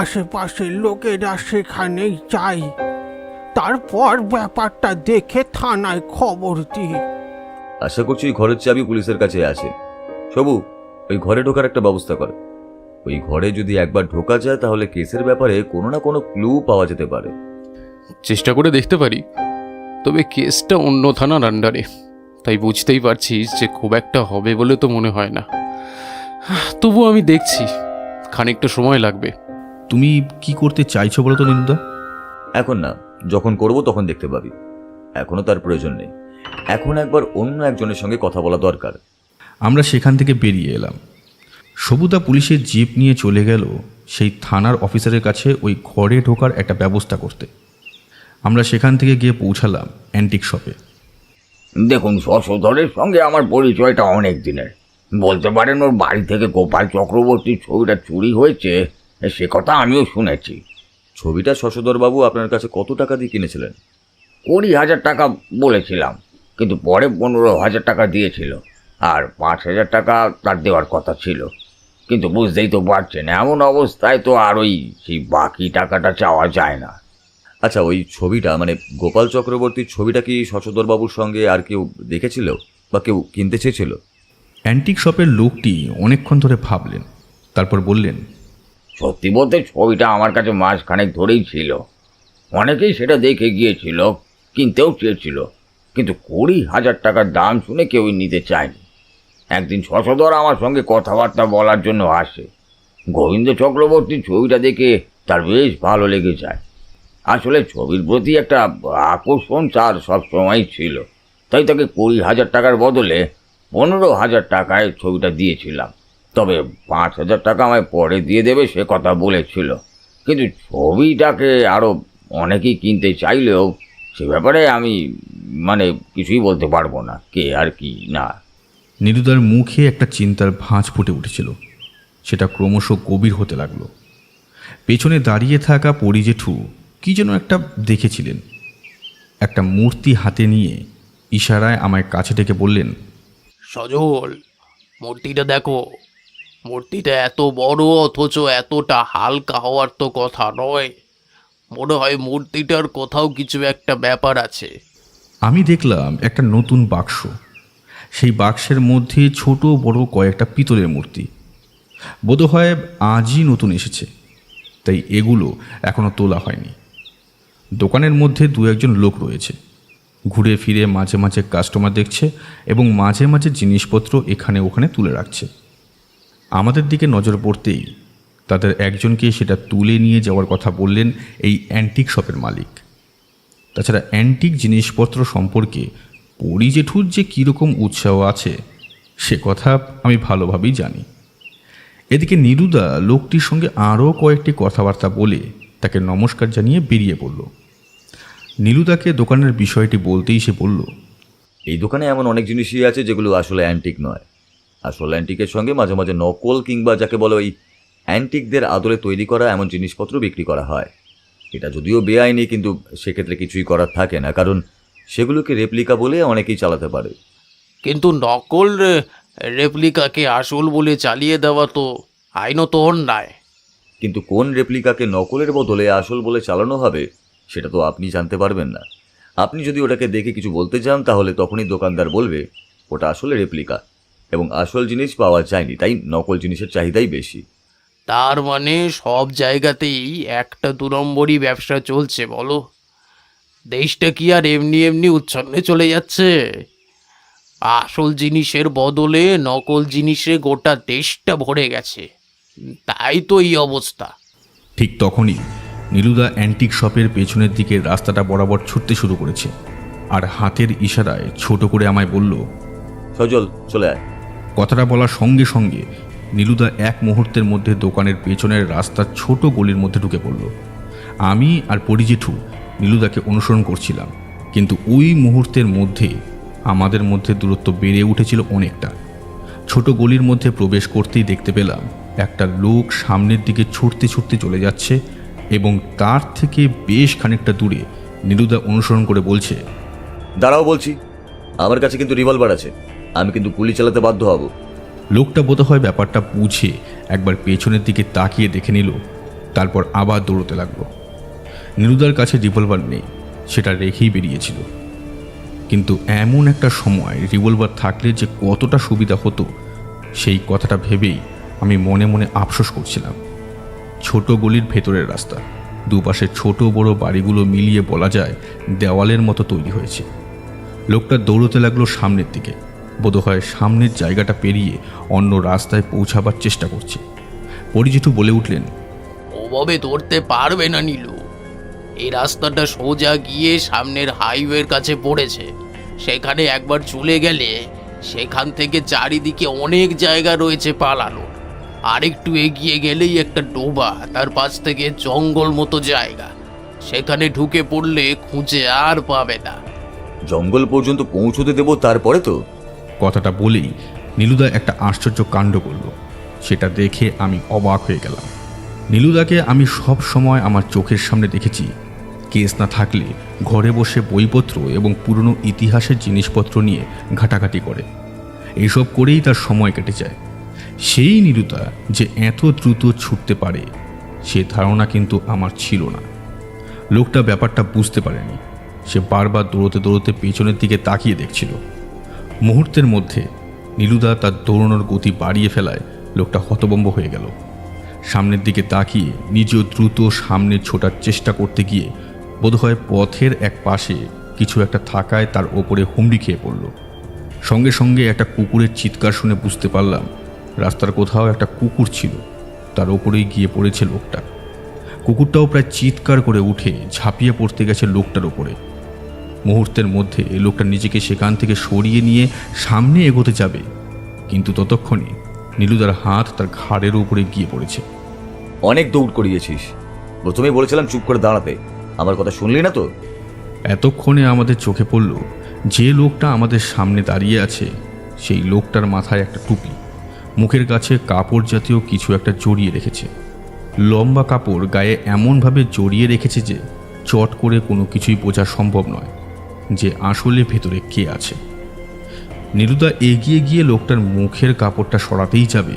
আশেপাশের লোকেরা সেখানেই যাই। তারপর ব্যাপারটা দেখে থানায় খবর দিই। আশা করছি ওই ঘরের চাবি পুলিশের কাছে আছে। সবু, ওই ঘরে ঢোকার একটা ব্যবস্থা করে। ওই ঘরে যদি একবার ঢোকা যায় তাহলে কেসের ব্যাপারে কোনো না কোনো ক্লু পাওয়া যেতে পারে। চেষ্টা করে দেখতে পারি, তবে কেসটা অন্য থানার আন্ডারে, তাই বুঝতেই পারছিস যে খুব একটা হবে বলে তো মনে হয় না। তবু আমি দেখছি, খানিকটা সময় লাগবে। তুমি কি করতে চাইছো বলো তো নীলুদা? এখন না, যখন করব তখন দেখতে পাবি। এখনো তার প্রয়োজন নেই। এখন একবার অন্য একজনের সঙ্গে কথা বলা দরকার। আমরা সেখান থেকে বেরিয়ে এলাম। সবুদা পুলিশের জিপ নিয়ে চলে গেল সেই থানার অফিসারের কাছে ওই ঘরে ঢোকার একটা ব্যবস্থা করতে। আমরা সেখান থেকে গিয়ে পৌঁছালাম অ্যান্টিক শপে। দেখুন, শশধরের সঙ্গে আমার পরিচয়টা অনেক দিনের। বলতে পারেন ওর বাড়ি থেকে গোপাল চক্রবর্তীর ছবিটা চুরি হয়েছে সে কথা আমিও শুনেছি। ছবিটা শশধরবাবু আপনার কাছে কত টাকা দিয়ে কিনেছিলেন? 20,000 টাকা বলেছিলাম, কিন্তু পরে 15,000 টাকা দিয়েছিল, আর 5,000 টাকা তার দেওয়ার কথা ছিল। কিন্তু বুঝতেই তো পারছেন, এমন অবস্থায় তো আর সেই বাকি টাকাটা চাওয়া যায় না। আচ্ছা, ওই ছবিটা মানে গোপাল চক্রবর্তীর ছবিটা কি শশধরবাবুর সঙ্গে আর কেউ দেখেছিল বা কেউ কিনতে চেয়েছিল? অ্যান্টিক শপের লোকটি অনেকক্ষণ ধরে ভাবলেন, তারপর বললেন, সত্যি বলতে ছবিটা আমার কাছে মাসখানেক ধরেই ছিল। অনেকেই সেটা দেখে গিয়েছিল, কিনতেও চেয়েছিল, কিন্তু 20,000 টাকার দাম শুনে কেউই নিতে চায়নি। একদিন শশধর আমার সঙ্গে কথাবার্তা বলার জন্য আসে। গোবিন্দ চক্রবর্তীর ছবিটা দেখে তার বেশ ভালো লেগে যায়। আসলে ছবির প্রতি একটা আকর্ষণ তার সবসময়ই ছিল, তাই তাকে 20,000 টাকার বদলে 15,000 টাকায় ছবিটা দিয়েছিলাম। তবে 5,000 টাকা আমায় পরে দিয়ে দেবে সে কথা বলেছিল। কিন্তু ছবিটাকে আরও অনেকেই কিনতে চাইলেও সে ব্যাপারে আমি কিছুই বলতে পারবো না, কে আর কি না। নীলুদার মুখে একটা চিন্তার ভাঁজ ফুটে উঠেছিল। সেটা ক্রমশ গভীর হতে লাগলো। পেছনে দাঁড়িয়ে থাকা পরিজেঠু কি যেন একটা দেখেছিলেন। একটা মূর্তি হাতে নিয়ে ইশারায় আমায় কাছে ডেকে বললেন, সজল, মূর্তিটা দেখো। মূর্তিটা এত বড় অথচ এতটা হালকা হওয়ার তো কথা নয়। মনে হয় মূর্তিটার কোথাও কিছু একটা ব্যাপার আছে। আমি দেখলাম একটা নতুন বাক্স। সেই বাক্সের মধ্যে ছোট বড় কয়েকটা পিতলের মূর্তি। বোধহয় আজই নতুন এসেছে, তাই এগুলো এখনও তোলা হয়নি। দোকানের মধ্যে দু একজন লোক রয়েছে, ঘুরে ফিরে মাঝে মাঝে কাস্টমার দেখছে এবং মাঝে মাঝে জিনিসপত্র এখানে ওখানে তুলে রাখছে। আমাদের দিকে নজর পড়তেই তাদের একজনকে সেটা তুলে নিয়ে যাওয়ার কথা বললেন এই অ্যান্টিক শপের মালিক। তাছাড়া অ্যান্টিক জিনিসপত্র সম্পর্কে পরিজেঠুর যে কীরকম উৎসাহ আছে সে কথা আমি ভালোভাবেই জানি। এদিকে নীলুদা লোকটির সঙ্গে আরও কয়েকটি কথাবার্তা বলে তাকে নমস্কার জানিয়ে বেরিয়ে পড়ল। নীলুদাকে দোকানের বিষয়টি বলতেই সে বলল, এই দোকানে এমন অনেক জিনিসই আছে যেগুলো আসলে অ্যান্টিক নয়। আসল অ্যান্টিকের সঙ্গে মাঝে মাঝে নকল কিংবা যাকে বলে ওই অ্যান্টিকদের আদলে তৈরি করা এমন জিনিসপত্র বিক্রি করা হয়। এটা যদিও বেআইনি, কিন্তু সেক্ষেত্রে কিছুই করার থাকে না, কারণ সেগুলোকে রেপ্লিকা বলে অনেকেই চালাতে পারে। কিন্তু নকল রেপ্লিকাকে আসল বলে চালিয়ে দেওয়া তো আইনত অন্যায়। কিন্তু কোন রেপ্লিকাকে নকলের বদলে আসল বলে চালানো হবে সেটা তো আপনি জানতে পারবেন না। আপনি যদি ওটাকে দেখে কিছু বলতে চান তাহলে তখনই দোকানদার বলবে ওটা আসলে রেপ্লিকা এবং আসল জিনিস পাওয়া যায়নি, তাই নকল জিনিসের চাহিদাই বেশি। তার মানে সব জায়গাতেই একটা 2 নম্বরই ব্যবসা চলছে বলো? দেশটা কি আর এমনি এমনি উচ্ছন্নে চলে যাচ্ছে? আসল জিনিসের বদলে নকল জিনিসে গোটা দেশটা ভরে গেছে, তাই তো এই অবস্থা। ঠিক তখনই নীলুদা অ্যান্টিক শপের পেছনের দিকে রাস্তাটা বরাবর ছুটতে শুরু করেছে আর হাতের ইশারায় ছোট করে আমায় বলল, সজল, চলে আয়। কথাটা বলার সঙ্গে সঙ্গে নীলুদা এক মুহূর্তের মধ্যে দোকানের পেছনের রাস্তার ছোট গলির মধ্যে ঢুকে পড়ল। আমি আর পরিজেঠু নীলুদাকে অনুসরণ করছিলাম, কিন্তু ওই মুহূর্তের মধ্যে আমাদের মধ্যে দূরত্ব বেড়ে উঠেছিল অনেকটা। ছোট গলির মধ্যে প্রবেশ করতেই দেখতে পেলাম একটা লোক সামনের দিকে ছুটতে ছুটতে চলে যাচ্ছে এবং তার থেকে বেশ খানিকটা দূরে নীলুদা অনুসরণ করে বলছে, দাঁড়াও বলছি, আমার কাছে কিন্তু রিভলভার আছে, আমি কিন্তু গুলি চালাতে বাধ্য হব। লোকটা বোধহয় ব্যাপারটা বুঝে একবার পেছনের দিকে তাকিয়ে দেখে নিল, তারপর আবার দৌড়তে লাগলো। নীলুদার কাছে রিভলভার নেই, সেটা রেখেই বেরিয়েছিল। কিন্তু এমন একটা সময় রিভলভার থাকলে যে কতটা সুবিধা হতো সেই কথাটা ভেবেই আমি মনে মনে আফসোস করছিলাম। ছোট গলির ভেতরের রাস্তা, দুপাশে ছোট বড় বাড়িগুলো মিলিয়ে বলা যায় দেওয়ালের মতো তৈরি হয়েছে। লোকটা দৌড়তে লাগলো সামনের দিকে, বোধহয় সামনের জায়গাটা পেরিয়ে অন্য রাস্তায় পৌঁছাবার চেষ্টা করছে। পরিজেঠু বলে উঠলেন, ওভাবে ধরতে পারবে না নীলু। এই রাস্তাটা সোজা গিয়ে সামনের হাইওয়ের কাছে পড়েছে। সেখানে একবার চলে গেলে সেখান থেকে চারিদিকে অনেক জায়গা রয়েছে পালানোর। আরেকটু এগিয়ে গেলেই একটা ডোবা, তার পাশ থেকে জঙ্গল মতো জায়গা। সেখানে ঢুকে পড়লে খুঁজে আর পাবে না। জঙ্গল পর্যন্ত পৌঁছতে দেব তারপরে তো? কথাটা বলেই নীলুদা একটা আশ্চর্য কাণ্ড করল। সেটা দেখে আমি অবাক হয়ে গেলাম। নীলুদাকে আমি সব সময় আমার চোখের সামনে দেখেছি কেস না থাকলে ঘরে বসে বইপত্র এবং পুরনো ইতিহাসের জিনিসপত্র নিয়ে ঘাটাঘাটি করে। এইসব করেই তার সময় কেটে যায়। সেই নীলুদা যে এত দ্রুত ছুটতে পারে সে ধারণা কিন্তু আমার ছিল না। লোকটা ব্যাপারটা বুঝতে পারেনি। সে বারবার দৌড়তে দৌড়তে পেছনের দিকে তাকিয়ে দেখছিল। মুহূর্তের মধ্যে নীলুদা তার দৌড়ানোর গতি বাড়িয়ে ফেলায় লোকটা হতভম্ব হয়ে গেল। সামনের দিকে তাকিয়ে নিজেও দ্রুত সামনে ছোটার চেষ্টা করতে গিয়ে বোধহয় পথের এক পাশে কিছু একটা থাকায় তার ওপরে হুমড়ি খেয়ে পড়ল। সঙ্গে সঙ্গে একটা কুকুরের চিৎকার শুনে বুঝতে পারলাম রাস্তার কোথাও একটা কুকুর ছিল, তার ওপরেই গিয়ে পড়েছে লোকটা। কুকুরটাও প্রায় চিৎকার করে উঠে ঝাঁপিয়ে পড়তে গেছে লোকটার ওপরে। মুহূর্তের মধ্যে লোকটা নিজেকে সেখান থেকে সরিয়ে নিয়ে সামনে এগোতে যাবে, কিন্তু ততক্ষণে নীলুদার হাত তার ঘাড়ের উপরে গিয়ে পড়েছে। অনেক দৌড় করিয়েছিস, প্রথমেই বলেছিলাম চুপ করে দাঁড়াতে, আমার কথা শুনলি না তো? এতক্ষণে আমাদের চোখে পড়ল যে লোকটা আমাদের সামনে দাঁড়িয়ে আছে সেই লোকটার মাথায় একটা টুপি, মুখের কাছে কাপড় জাতীয় কিছু একটা জড়িয়ে রেখেছে। লম্বা কাপড় গায়ে এমনভাবে জড়িয়ে রেখেছে যে চট করে কোনো কিছুই বোঝা সম্ভব নয় যে আসলে ভেতরে কে আছে। নীলুদা এগিয়ে গিয়ে লোকটার মুখের কাপড়টা সরাতেই যাবে,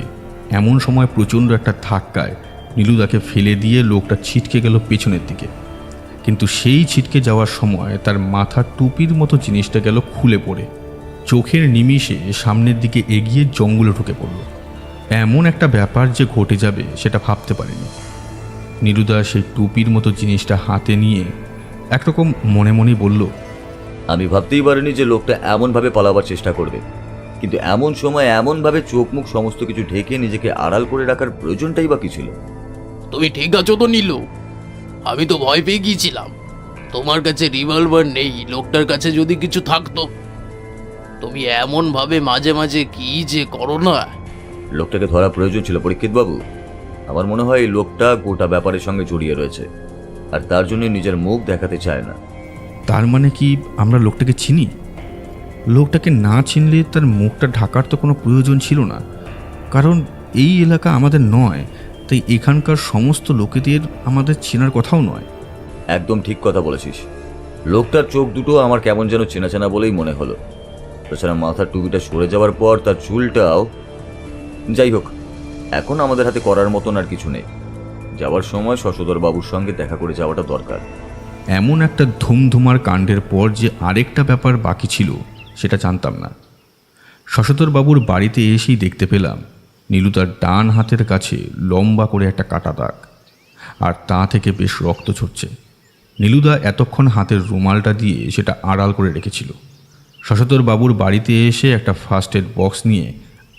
এমন সময় প্রচণ্ড একটা ধাক্কায় নীলুদাকে ফেলে দিয়ে লোকটা ছিটকে গেল পেছনের দিকে। কিন্তু সেই ছিটকে যাওয়ার সময় তার মাথার টুপির মতো জিনিসটা গেল খুলে পড়ে। চোখের নিমিষে সামনের দিকে এগিয়ে জঙ্গলে ঢুকে পড়ল। এমন একটা ব্যাপার যে ঘটে যাবে সেটা ভাবতে পারেনি। নীলুদা সেই টুপির মতো জিনিসটা হাতে নিয়ে একরকম মনে মনেই বলল, আমি ভাবতেই পারিনি যে লোকটা এমনভাবে পালাবার চেষ্টা করবে, কিন্তু এমন সময় এমনভাবে চোখ মুখ সমস্ত কিছু ঢেকে নিজেকে আড়াল করে রাখার প্রয়োজনটাই বা কি ছিল? তুমি ঠিক আছো তো নীলু? আমি তো ভয় পেয়ে গিয়েছিলাম। তোমার কাছে রিভলভার নেই, লোকটার কাছে যদি কিছু থাকতো। তুমি এমন ভাবে মাঝে মাঝে কি যে করো না। লোকটাকে ধরা প্রয়োজন ছিল পরীক্ষিত বাবু। আমার মনে হয় এই লোকটা গোটা ব্যাপারের সঙ্গে জড়িয়ে রয়েছে, আর তার জন্য নিজের মুখ দেখাতে চায় না। তার মানে কি আমরা লোকটাকে চিনি? লোকটাকে না চিনলে তার মুখটা ঢাকার তো কোনো প্রয়োজন ছিল না, কারণ এই এলাকা আমাদের নয়, তাই এখানকার সমস্ত লোকেদের আমাদের চেনার কথাও নয়। একদম ঠিক কথা বলেছিস। লোকটার চোখ দুটো আমার কেমন যেন চেনা চেনা বলেই মনে হলো। তাছাড়া মাথার টুপিটা সরে যাওয়ার পর তার চুলটাও। যাই হোক, এখন আমাদের হাতে করার মতন আর কিছু নেই। যাওয়ার সময় শশধর বাবুর সঙ্গে দেখা করে যাওয়াটা দরকার। এমন একটা ধুমধুমার কাণ্ডের পর যে আরেকটা ব্যাপার বাকি ছিল সেটা জানতাম না। শশধর বাবুর বাড়িতে এসেই দেখতে পেলাম নীলুদার ডান হাতের কাছে লম্বা করে একটা কাটা দাগ, আর তা থেকে বেশ রক্ত ঝরছে। নীলুদা এতক্ষণ হাতের রুমালটা দিয়ে সেটা আড়াল করে রেখেছিল। শশধর বাবুর বাড়িতে এসে একটা ফার্স্ট এড বক্স নিয়ে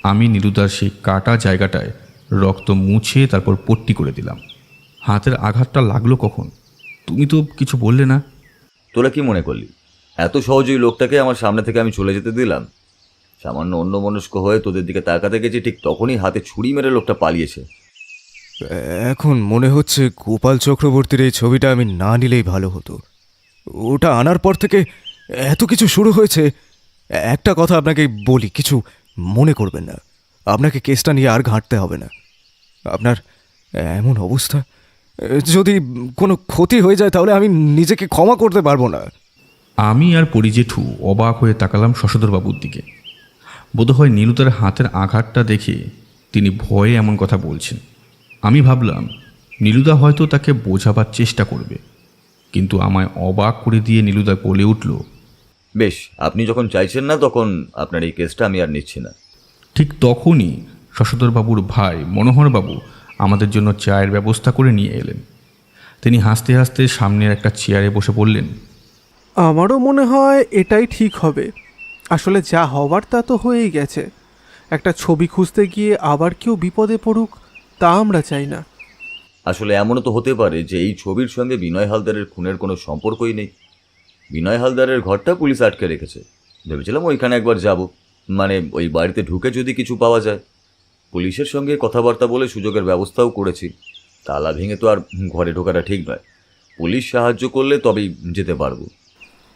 আমি নীলুদার সেই কাটা জায়গাটায় রক্ত মুছে তারপর পট্টি করে দিলাম। হাতের আঘাতটা লাগলো কখন? তুমি তো কিছু বললে না। তোরা কি মনে করলি এত সহজেই লোকটাকে আমার সামনে থেকে আমি চলে যেতে দিলাম? সামান্য অন্যমনস্ক হয়ে তোদের দিকে তাকাতে গেছি, ঠিক তখনই হাতে ছুরি মেরে লোকটা পালিয়েছে। এখন মনে হচ্ছে গোপাল চক্রবর্তীর এই ছবিটা আমি না নিলেই ভালো হতো। ওটা আনার পর থেকে এত কিছু শুরু হয়েছে। একটা কথা আপনাকে বলি, কিছু মনে করবেন না। আপনাকে কেসটা নিয়ে আর ঘাঁটতে হবে না। আপনার এমন অবস্থা, যদি কোনো ক্ষতি হয়ে যায় তাহলে আমি নিজেকে ক্ষমা করতে পারবো না। আমি আর পরিজেঠু অবাক হয়ে তাকালাম শশধরবাবুর দিকে। বোধহয় নীলুদার হাতের আঘাতটা দেখে তিনি ভয়ে এমন কথা বলছেন। আমি ভাবলাম নীলুদা হয়তো তাকে বোঝাবার চেষ্টা করবে, কিন্তু আমায় অবাক করে দিয়ে নীলুদা বলে উঠল, বেশ, আপনি যখন চাইছেন না তখন আপনার এই কেসটা আমি আর নিচ্ছি না। ঠিক তখনই শশধরবাবুর ভাই মনোহরবাবু আমাদের জন্য চায়ের ব্যবস্থা করে নিয়ে এলেন। তিনি হাসতে হাসতে সামনের একটা চেয়ারে বসে বললেন, আমারও মনে হয় এটাই ঠিক হবে। আসলে যা হওয়ার তা তো হয়েই গেছে। একটা ছবি খুঁজতে গিয়ে আবার কেউ বিপদে পড়ুক, তা আমরা চাই না। আসলে এমনও তো হতে পারে যে এই ছবির সঙ্গে বিনয় হালদারের খুনের কোনো সম্পর্কই নেই। বিনয় হালদারের ঘরটা পুলিশ আটকে রেখেছে। ভেবেছিলাম ওইখানে একবার যাব, মানে ওই বাড়িতে ঢুকে যদি কিছু পাওয়া যায়। পুলিশের সঙ্গে কথাবার্তা বলে সুযোগের ব্যবস্থাও করেছি। তালা ভেঙে তো আর ঘরে ঢোকাটা ঠিক নয়। পুলিশ সাহায্য করলে তবেই যেতে পারবো।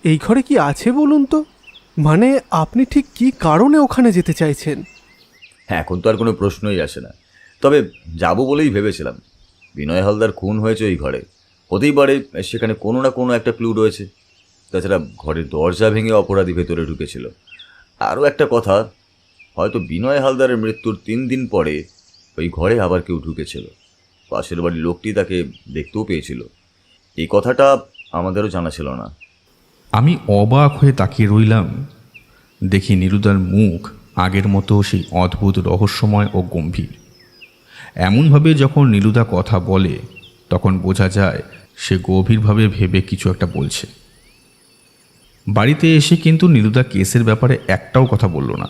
এই ঘরে কি আছে বলুন তো? মানে আপনি ঠিক কী কারণে ওখানে যেতে চাইছেন? হ্যাঁ, এখন তো আর কোনো প্রশ্নই আসে না, তবে যাব বলেই ভেবেছিলাম। বিনয় হালদার খুন হয়েছে ওই ঘরে, হতেই পারে সেখানে কোনো না কোনো একটা ক্লু রয়েছে। তাছাড়া ঘরের দরজা ভেঙে অপরাধী ভেতরে ঢুকেছিল। আরও একটা কথা, হয়তো বিনয় হালদারের মৃত্যুর 3 দিন পরে ওই ঘরে আবার কেউ ঢুকেছিল। পাশের বাড়ির লোকটি তাকে দেখতেও পেয়েছিল। এই কথাটা আমাদেরও জানা ছিল না। আমি অবাক হয়ে তাকিয়ে রইলাম। দেখি নীলুদার মুখ আগের মতো সেই অদ্ভুত রহস্যময় ও গম্ভীর। এমনভাবে যখন নীলুদা কথা বলে তখন বোঝা যায় সে গভীরভাবে ভেবে কিছু একটা বলছে। বাড়িতে এসে কিন্তু নীলুদা কেসের ব্যাপারে একটাও কথা বলল না।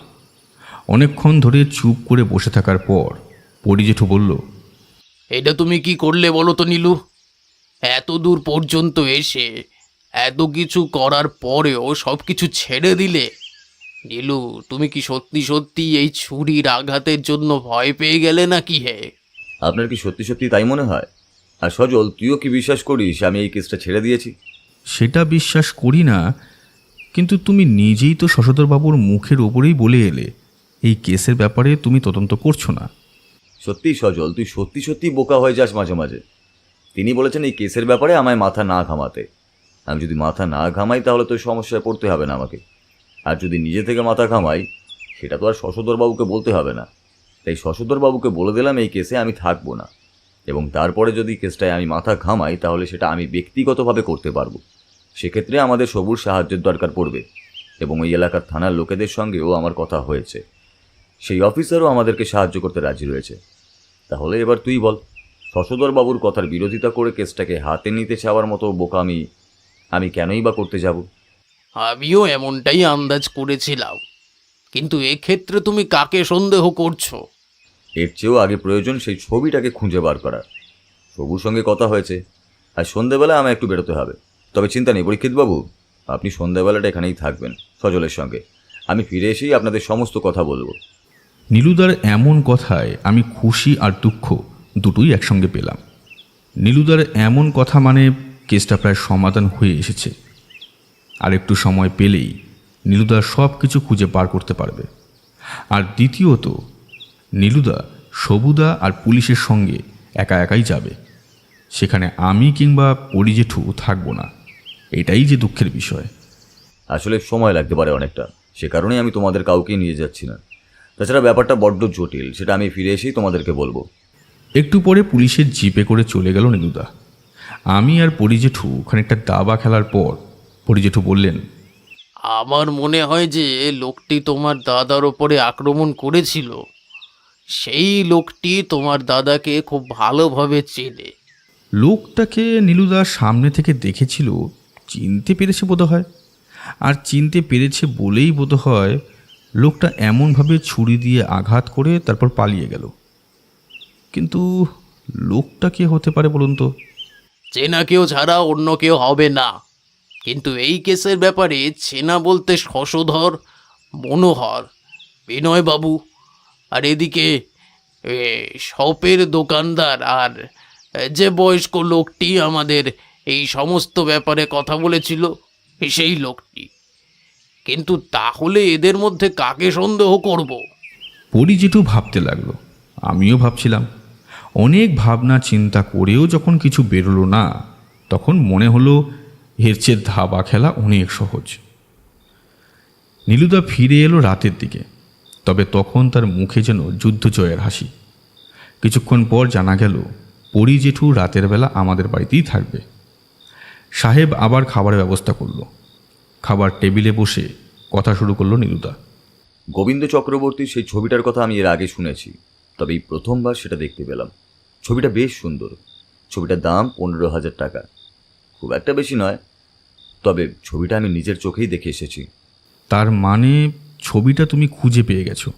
অনেকক্ষণ ধরে চুপ করে বসে থাকার পর পরিজেঠু বলল, এটা তুমি কি করলে বলো তো নীলু? এত দূর পর্যন্ত এসে এত কিছু করার পরেও সব কিছু ছেড়ে দিলে। নীলু, তুমি কি সত্যি সত্যি এই ছুরির আঘাতের জন্য ভয় পেয়ে গেলে নাকি? হে, আপনার কি সত্যি সত্যি তাই মনে হয়? আর সজল, তুইও কি বিশ্বাস করিস আমি এই কেসটা ছেড়ে দিয়েছি? সেটা বিশ্বাস করি না, কিন্তু তুমি নিজেই তো শশধরবাবুর মুখের ওপরেই বলে এলে এই কেসের ব্যাপারে তুমি তদন্ত করছো না। সত্যি সজল, তুই সত্যি সত্যি বোকা হয়ে যাস মাঝে মাঝে। তিনি বলেছেন এই কেসের ব্যাপারে আমায় মাথা না ঘামাতে। আমি যদি মাথা না ঘামাই তাহলে তো সমস্যায় পড়তে হবে না আমাকে। আর যদি নিজে থেকে মাথা ঘামাই সেটা তো আর শশধরবাবুকে বলতে হবে না। তাই শশধরবাবুকে বলে দিলাম এই কেসে আমি থাকবো না, এবং তারপরে যদি কেসটায় আমি মাথা ঘামাই তাহলে সেটা আমি ব্যক্তিগতভাবে করতে পারবো। সেক্ষেত্রে আমাদের সবুর সাহায্যের দরকার পড়বে, এবং ওই এলাকার থানার লোকেদের সঙ্গেও আমার কথা হয়েছে। সেই অফিসারও আমাদেরকে সাহায্য করতে রাজি রয়েছে। তাহলে এবার তুই বল, শশধরবাবুর কথার বিরোধিতা করে কেসটাকে হাতে নিতে চাওয়ার মতো বোকামি আমি কেনই বা করতে যাব? আমিও এমনটাই আন্দাজ করেছিলাম, কিন্তু এক্ষেত্রে তুমি কাকে সন্দেহ করছো? এর চেয়েও আগে প্রয়োজন সেই ছবিটাকে খুঁজে বার করা। সবুর সঙ্গে কথা হয়েছে, আর সন্ধ্যেবেলা আমায় একটু বেরোতে হবে। তবে চিন্তা নেই পরীক্ষিতবাবু, আপনি সন্ধ্যাবেলাটা এখানেই থাকবেন সজলের সঙ্গে। আমি ফিরে এসেই আপনাদের সমস্ত কথা বলবো। নীলুদার এমন কথায় আমি খুশি আর দুঃখ দুটোই একসঙ্গে পেলাম। নীলুদার এমন কথা মানে কেসটা প্রায় সমাধান হয়ে এসেছে। আর একটু সময় পেলেই নীলুদা সব কিছু খুঁজে বার করতে পারবে। আর দ্বিতীয়ত, নীলুদা সবুদা আর পুলিশের সঙ্গে একা একাই যাবে। সেখানে আমি কিংবা পরিজেঠু থাকবো না। এটাই যে দুঃখের বিষয়। আসলে সময় লাগতে পারে অনেকটা, সে কারণেই আমি তোমাদের কাউকে নিয়ে যাচ্ছি না। তাছাড়া ব্যাপারটা বড্ড জটিল, সেটা আমি ফিরে এসেই তোমাদেরকে বলবো। একটু পরে পুলিশের জিপে করে চলে গেল নীলুদা। আমি আর পরিজেঠু খানিকটা দাবা খেলার পর পরিজেঠু বললেন, আমার মনে হয় যে লোকটি তোমার দাদার ওপরে আক্রমণ করেছিল সেই লোকটি তোমার দাদাকে খুব ভালোভাবে চেনে। লোকটাকে নীলুদা সামনে থেকে দেখেছিল, চিনতে পেরেছে বোধহয়। আর চিনতে পেরেছে বলেই বোধহয় লোকটা এমনভাবে ছুরি দিয়ে আঘাত করে তারপর পালিয়ে গেল। কিন্তু লোকটা কে হতে পারে বলুন তো? চেনা কেউ ছাড়া অন্য কেউ হবে না। কিন্তু এই কেসের ব্যাপারে চেনা বলতে শশধর, মনোহর, বিনয়বাবু, আর এদিকে শপের দোকানদার, আর যে বয়স্ক লোকটি আমাদের এই সমস্ত ব্যাপারে কথা বলেছিল সেই লোকটি। কিন্তু তাহলে এদের মধ্যে কাকে সন্দেহ করব? পরিজেঠু ভাবতে লাগলো, আমিও ভাবছিলাম। অনেক ভাবনা চিন্তা করেও যখন কিছু বেরোলো না, তখন মনে হলো এর চেয়ে ধাবা খেলা অনেক সহজ। নীলুদা ফিরে এলো রাতের দিকে, তবে তখন তার মুখে যেন যুদ্ধজয়ের হাসি। কিছুক্ষণ পর জানা গেল পরিজেঠু রাতের বেলা আমাদের বাড়িতেই থাকবে। সাহেব আবার খাবারের ব্যবস্থা করলো। খাবার টেবিলে বসে কথা শুরু করলো নীলুদা। গোবিন্দ চক্রবর্তীর সেই ছবিটার কথা আমি এর আগে শুনেছি, তবে এই প্রথমবার সেটা দেখতে পেলাম। ছবিটা বেশ সুন্দর। ছবিটার দাম 15,000 টাকা, খুব একটা বেশি নয়। তবে ছবিটা আমি নিজের চোখেই দেখে এসেছি। তার মানে ছবিটা তুমি খুঁজে পেয়ে গেছো?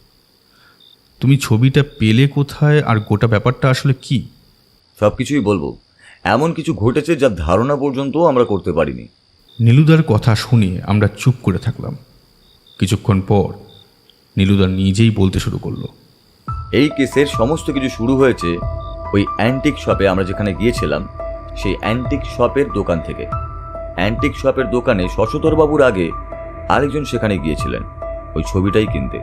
তুমি ছবিটা পেলে কোথায়, আর গোটা ব্যাপারটা আসলে কি? সব কিছুই বলবো। এমন কিছু ঘটেছে যার ধারণা পর্যন্ত আমরা করতে পারিনি। নীলুদার কথা শুনে আমরা চুপ করে থাকলাম। কিছুক্ষণ পর নীলুদা নিজেই বলতে শুরু করলো। এই কেসের সমস্ত কিছু শুরু হয়েছে ওই অ্যান্টিক শপে আমরা যেখানে গিয়েছিলাম, সেই অ্যান্টিক শপের দোকান থেকে। অ্যান্টিক শপের দোকানে শশধরবাবুর আগে আরেকজন সেখানে গিয়েছিলেন ওই ছবিটাই কিনতে,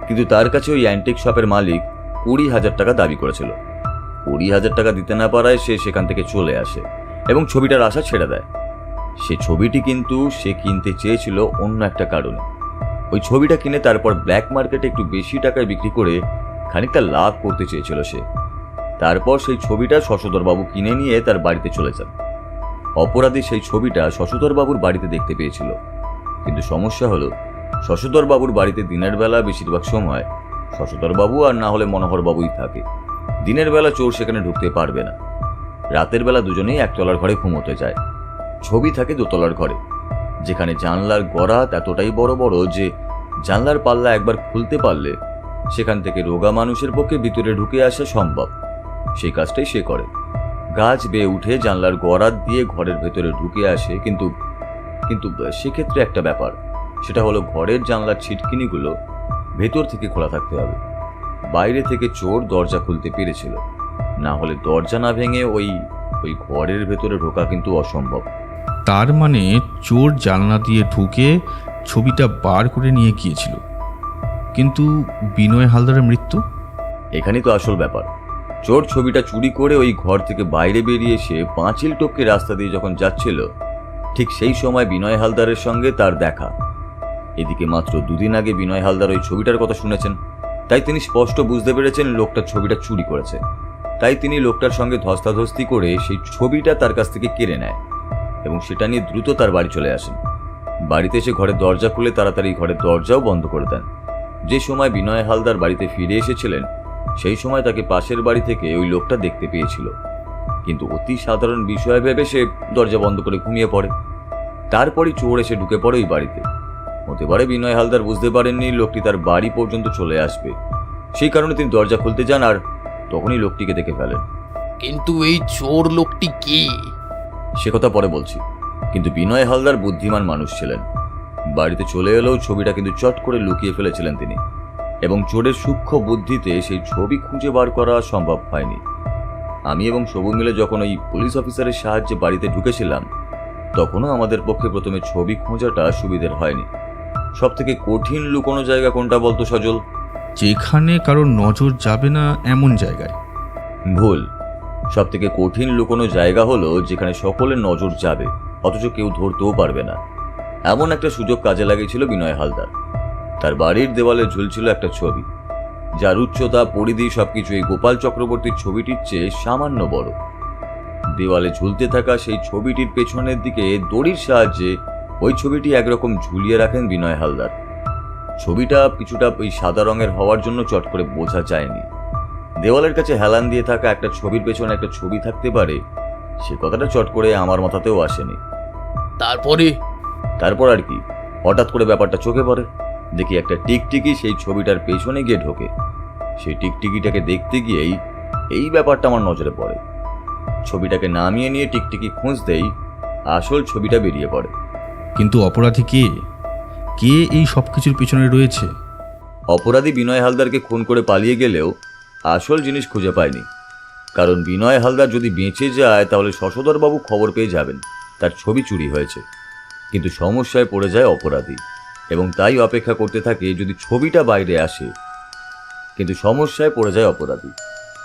কিন্তু তার কাছে ওই অ্যান্টিক শপের মালিক 20,000 টাকা দাবি করেছিল। 20,000 টাকা দিতে না পারায় সে সেখান থেকে চলে আসে এবং ছবিটার আশা ছেড়ে দেয়। সে ছবিটি কিন্তু সে কিনতে চেয়েছিল অন্য একটা কারণে। ওই ছবিটা কিনে তারপর ব্ল্যাক মার্কেটে একটু বেশি টাকায় বিক্রি করে খানিকটা লাভ করতে চেয়েছিল সে। তারপর সেই ছবিটা শশধরবাবু কিনে নিয়ে তার বাড়িতে চলে যান। অপরাধী সেই ছবিটা শশধরবাবুর বাড়িতে দেখতে পেয়েছিল, কিন্তু সমস্যা হলো শশধরবাবুর বাড়িতে দিনের বেলা বেশিরভাগ সময় শশধরবাবু আর না হলে মনোহরবাবুই থাকে। দিনের বেলা চোর সেখানে ঢুকতে পারবে না। রাতের বেলা দুজনেই একতলার ঘরে ঘুমোতে যায়। ছবি থাকে দোতলার ঘরে, যেখানে জানলার গড়াত এতটাই বড় বড় যে জানলার পাল্লা একবার খুলতে পারলে সেখান থেকে রোগা মানুষের পক্ষে ভিতরে ঢুকে আসা সম্ভব। সেই কাজটাই সে করে। গাছ বেয়ে উঠে জানলার গড়াত দিয়ে ঘরের ভেতরে ঢুকে আসে, কিন্তু কিন্তু সেক্ষেত্রে একটা ব্যাপার, সেটা হলো ঘরের জানলার ছিটকিনিগুলো ভেতর থেকে খোলা থাকতে হবে। বাইরে থেকে চোর দরজা খুলতে পেরেছিল, না হলে দরজা না ভেঙে ওই ঘরের ভেতরে ঢোকা কিন্তু অসম্ভব। তার মানে চোর জানলা দিয়ে ঢুকে ছবিটা বার করে নিয়ে গিয়েছিল, কিন্তু বিনয় হালদারের মৃত্যু? এখানেই তো আসল ব্যাপার। চোর ছবিটা চুরি করে ওই ঘর থেকে বাইরে বেরিয়ে এসে পাঁচিল টপকে রাস্তা দিয়ে যখন যাচ্ছিল, ঠিক সেই সময় বিনয় হালদারের সঙ্গে তার দেখা। এদিকে মাত্র 2 দিন আগে বিনয় হালদার ওই ছবিটার কথা শুনেছেন, তাই তিনি স্পষ্ট বুঝতে পেরেছেন লোকটার ছবিটা চুরি করেছে। তাই তিনি লোকটার সঙ্গে ধস্তাধস্তি করে সেই ছবিটা তার কাছ থেকে কেড়ে নেয় এবং সেটা নিয়ে দ্রুত তার বাড়ি চলে আসেন। বাড়িতে এসে ঘরের দরজা খুলে তাড়াতাড়ি ঘরের দরজাও বন্ধ করে দেন। যে সময় বিনয় হালদার বাড়িতে ফিরে এসেছিলেন সেই সময় তাকে পাশের বাড়ি থেকে ওই লোকটা দেখতে পেয়েছিল, কিন্তু অতি সাধারণ বিষয় ভেবে সে দরজা বন্ধ করে ঘুমিয়ে পড়ে। তারপরই চোর এসে ঢুকে পড়ে ওই বাড়িতে। হতে পারে বিনয় হালদার বুঝতে পারেননি লোকটি তার বাড়ি পর্যন্ত চলে আসবে, সেই কারণে তিনি দরজা খুলতে যান আর তখনই লোকটিকে দেখে ফেলেন। কিন্তু এই চোর লোকটি কে? সে কথা পরে বলছি, কিন্তু বিনয় হালদার বুদ্ধিমান মানুষ ছিলেন। বাড়িতে চলে এলেও ছবিটা কিন্তু চট করে লুকিয়ে ফেলেছিলেন তিনি, এবং চোরের সূক্ষ্ম বুদ্ধিতে সেই ছবি খুঁজে বার করা সম্ভব হয়নি। আমি এবং সবু মিলে যখন ওই পুলিশ অফিসারের সাহায্যে বাড়িতে ঢুকেছিলাম, তখনও আমাদের পক্ষে প্রথমে ছবি খোঁজাটা সুবিধের হয়নি। সব থেকে কঠিন লুকোনো জায়গা কোনটা বলতো সজল? যেখানে কারোর নজর যাবে না এমন জায়গায়। ভুল। সব থেকে কঠিন লুকোনো জায়গা হলো যেখানে সকলের নজর যাবে অথচ কেউ ধরতেও পারবে না। এমন একটা সুযোগ কাজে লাগিয়েছিল বিনয় হালদার। তার বাড়ির দেওয়ালে ঝুলছিল একটা ছবি, যার উচ্চতা, পরিধি সবকিছু এই গোপাল চক্রবর্তীর ছবিটির চেয়ে সামান্য বড়। দেওয়ালে ঝুলতে থাকা সেই ছবিটির পেছনের দিকে দড়ির সাহায্যে ওই ছবিটি একরকম ঝুলিয়ে রাখেন বিনয় হালদার। ছবিটা কিছুটা ওই সাদা রঙের হওয়ার জন্য চট করে বোঝা যায়নি। দেওয়ালের কাছে হেলান দিয়ে থাকা একটা ছবির পেছনে একটা ছবি থাকতে পারে, সে কথাটা চট করে আমার মাথাতেও আসেনি। তারপর আর কি, হঠাৎ করে ব্যাপারটা চোখে পড়ে। দেখি একটা টিকটিকি সেই ছবিটার পেছনে গিয়ে ঢোকে। সেই টিকটিকিটাকে দেখতে গিয়েই এই ব্যাপারটা আমার নজরে পড়ে। ছবিটাকে নামিয়ে নিয়ে টিকটিকি খুঁজতেই আসল ছবিটা বেরিয়ে পড়ে। কিন্তু অপরাধী কে? কে এই সব কিছুর পেছনে রয়েছে? অপরাধী বিনয় হালদারকে খুন করে পালিয়ে গেলেও আসল জিনিস খুঁজে পায়নি। কারণ বিনয় হালদার যদি বেঁচে যায় তাহলে শশধরবাবু খবর পেয়ে যাবেন তার ছবি চুরি হয়েছে। কিন্তু সমস্যায় পড়ে যায় অপরাধী, এবং তাই অপেক্ষা করতে থাকে যদি ছবিটা বাইরে আসে। কিন্তু সমস্যায় পড়ে যায় অপরাধী,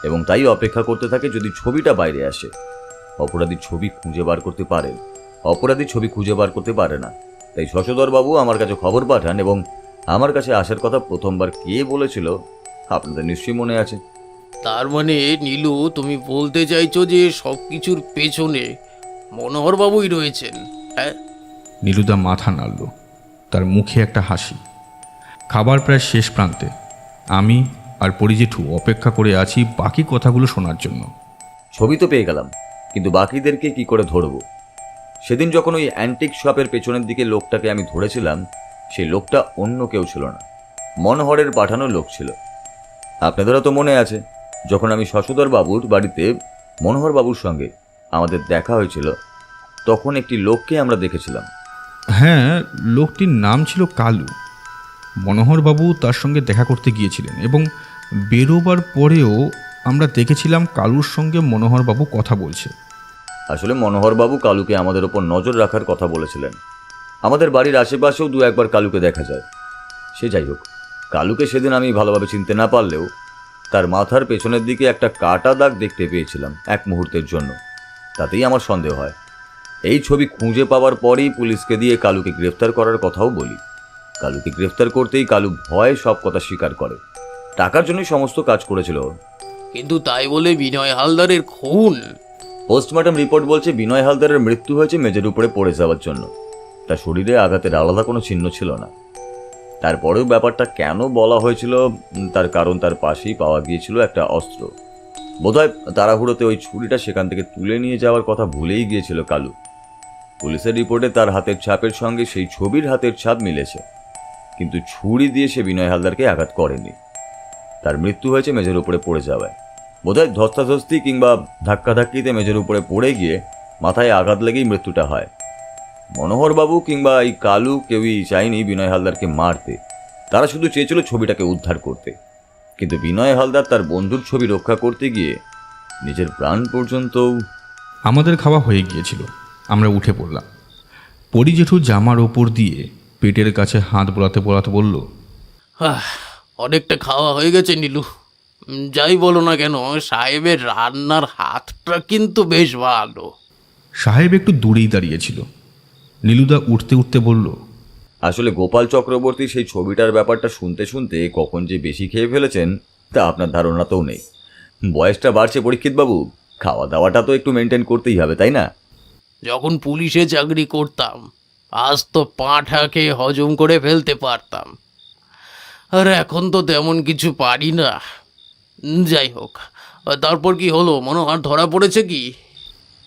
এবং তাই অপেক্ষা করতে থাকে যদি ছবিটা বাইরে আসে। অপরাধী ছবি খুঁজে বার করতে পারেন, অপরাধী ছবি খুঁজে বার করতে পারে না। তাই শশধরবাবু আমার কাছে খবর পাঠান, এবং আমার কাছে আসার কথা প্রথমবার কে বলেছিল আপনাদের নিশ্চয়ই মনে আছে। তার মানে নীলু, তুমি বলতে চাইছো যে সব কিছুর পেছনে মনোহরবাবুই রয়েছেন? হ্যাঁ। নীলুদা মাথা নাড়ল, তার মুখে একটা হাসি। খাবার প্রায় শেষ প্রান্তে। আমি আর পরিজেঠু অপেক্ষা করে আছি বাকি কথাগুলো শোনার জন্য। ছবি তো পেয়ে গেলাম, কিন্তু বাকিদেরকে কি করে ধরব? সেদিন যখন ওই অ্যান্টিক শপের পেছনের দিকে লোকটাকে আমি ধরেছিলাম, সেই লোকটা অন্য কেউ ছিল না, মনোহরের পাঠানো লোক ছিল। আপনাদেরও তো মনে আছে, যখন আমি শশধরবাবুর বাড়িতে মনোহরবাবুর সঙ্গে আমাদের দেখা হয়েছিল, তখন একটি লোককে আমরা দেখেছিলাম। হ্যাঁ, লোকটির নাম ছিল কালু। মনোহরবাবু তার সঙ্গে দেখা করতে গিয়েছিলেন, এবং বেরোবার পরেও আমরা দেখেছিলাম কালুর সঙ্গে মনোহরবাবু কথা বলছে। আসলে মনোহরবাবু কালুকে আমাদের ওপর নজর রাখার কথা বলেছিলেন। আমাদের বাড়ির আশেপাশেও 2-1 বার কালুকে দেখা যায়। সে যাই হোক, কালুকে সেদিন আমি ভালোভাবে চিনতে না পারলেও তার মাথার পেছনের দিকে একটা কাটা দাগ দেখতে পেয়েছিলাম এক মুহূর্তের জন্য, তাতেই আমার সন্দেহ হয়। এই ছবি খুঁজে পাওয়ার পরেই পুলিশকে দিয়ে কালুকে গ্রেফতার করার কথাও বলি। কালুকে গ্রেফতার করতেই কালু ভয়ে সব কথা স্বীকার করে। টাকার জন্যই সমস্ত কাজ করেছিল ও। কিন্তু তাই বলে বিনয় হালদারের খুন? পোস্টমর্টম রিপোর্ট বলছে বিনয় হালদারের মৃত্যু হয়েছে মেঝের উপরে পড়ে যাওয়ার জন্য। তার শরীরে আঘাতের আলাদা কোনো চিহ্ন ছিল না। তারপরেও ব্যাপারটা কেন বলা হয়েছিল তার কারণ তার পাশেই পাওয়া গিয়েছিল একটা অস্ত্র। বোধহয় তাড়াহুড়োতে ওই ছুরিটা সেখান থেকে তুলে নিয়ে যাওয়ার কথা ভুলেই গিয়েছিল কালু। পুলিশের রিপোর্টে তার হাতের ছাপের সঙ্গে সেই ছবির হাতের ছাপ মিলেছে, কিন্তু ছুরি দিয়ে সে বিনয় হালদারকে আঘাত করেনি। তার মৃত্যু হয়েছে মেঝের উপরে পড়ে যাওয়ায়। বোধহয় ধস্তাধস্তি কিংবা ধাক্কাধাক্কিতে মেঝের উপরে পড়ে গিয়ে মাথায় আঘাত লেগেই মৃত্যুটা হয়। মনোহরবাবু কিংবা এই কালু কেউই চায়নি বিনয় হালদারকে মারতে, তারা শুধু চেয়েছিল ছবিটাকে উদ্ধার করতে। কিন্তু বিনয় হালদার তার বন্ধুর ছবি রক্ষা করতে গিয়ে নিজের প্রাণ পর্যন্ত। আমাদের খাওয়া হয়ে গিয়েছিল, আমরা উঠে পড়লাম। পরি জেঠু জামার ওপর দিয়ে পেটের কাছে হাত বোলাতে বোলাতে বলল, অনেকটা খাওয়া হয়ে গেছে নীলু। যাই বলো না কেন, সাহেবের রান্নার হাতটা কিন্তু বেশ ভালো। সাহেব একটু দূরেই দাঁড়িয়েছিল। নীলুদা উঠতে উঠতে বলল, আসলে গোপাল চক্রবর্তী সেই ছবিটার ব্যাপারটা শুনতে শুনতে কখন যে বেশি খেয়ে ফেলেছেন তা আপনার ধারণাতেও নেই। বয়সটা বাড়ছে পরীক্ষিতবাবু, খাওয়া দাওয়াটা তো একটু মেনটেন করতেই হবে, তাই না? যখন পুলিশে চাকরি করতাম আজ তো পাঁঠাকে হজম করে ফেলতে পারতাম, আর এখন তো তেমন কিছু পারি না। যাই হোক, তারপর কি হলো? মনোহর ধরা পড়েছে কি?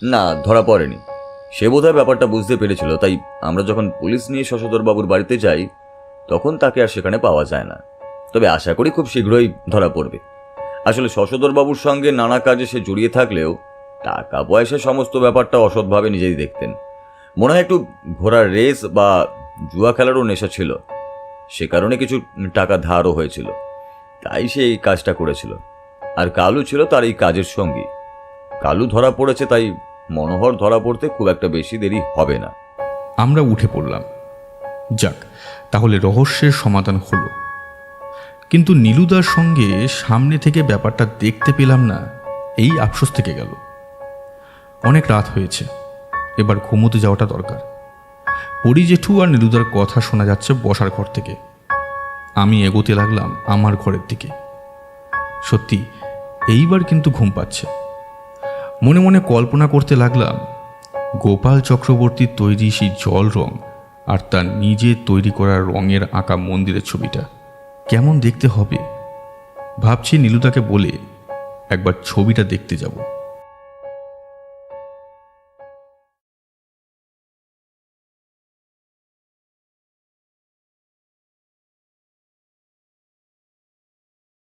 না, ধরা পড়েনি। সে বোধহয় ব্যাপারটা বুঝতে পেরেছিল, তাই আমরা যখন পুলিশ নিয়ে শশধরবাবুর বাড়িতে যাই তখন তাকে আর সেখানে পাওয়া যায় না। তবে আশা করি খুব শীঘ্রই ধরা পড়বে। আসলে শশধরবাবুর সঙ্গে নানা কাজে সে জড়িয়ে থাকলেও টাকা পয়সা সমস্ত ব্যাপারটা অসৎভাবে নিজেই দেখতেন। মনে হয় একটু ঘোড়ার রেস বা জুয়া খেলারও নেশা ছিল, সে কারণে কিছু টাকা ধারও হয়েছিল, তাই সে এই কাজটা করেছিল। আর কালু ছিল তার এই কাজের সঙ্গী। কালু ধরা পড়েছে, তাই মনোহর ধরা পড়তে খুব একটা বেশি দেরি হবে না। আমরা উঠে পড়লাম। যাক, তাহলে রহস্যের সমাধান হলো। কিন্তু নীলুদার সঙ্গে সামনে থেকে ব্যাপারটা দেখতে পেলাম না, এই আফসোস থেকে গেল। অনেক রাত হয়েছে, এবার ঘুমোতে যাওয়াটা দরকার। পরি জেঠু আর নীলুদার কথা শোনা যাচ্ছে বসার ঘর থেকে। আমি এগোতে লাগলাম আমার ঘরের দিকে। সত্যি এইবার কিন্তু ঘুম পাচ্ছে। মনে মনে কল্পনা করতে লাগলাম গোপাল চক্রবর্তীর তৈরি সেই জল রং আর তার নিজে তৈরি করা রঙের আঁকা মন্দিরের ছবিটা কেমন দেখতে হবে। ভাবছি নীলুদাকে বলে একবার ছবিটা দেখতে যাব।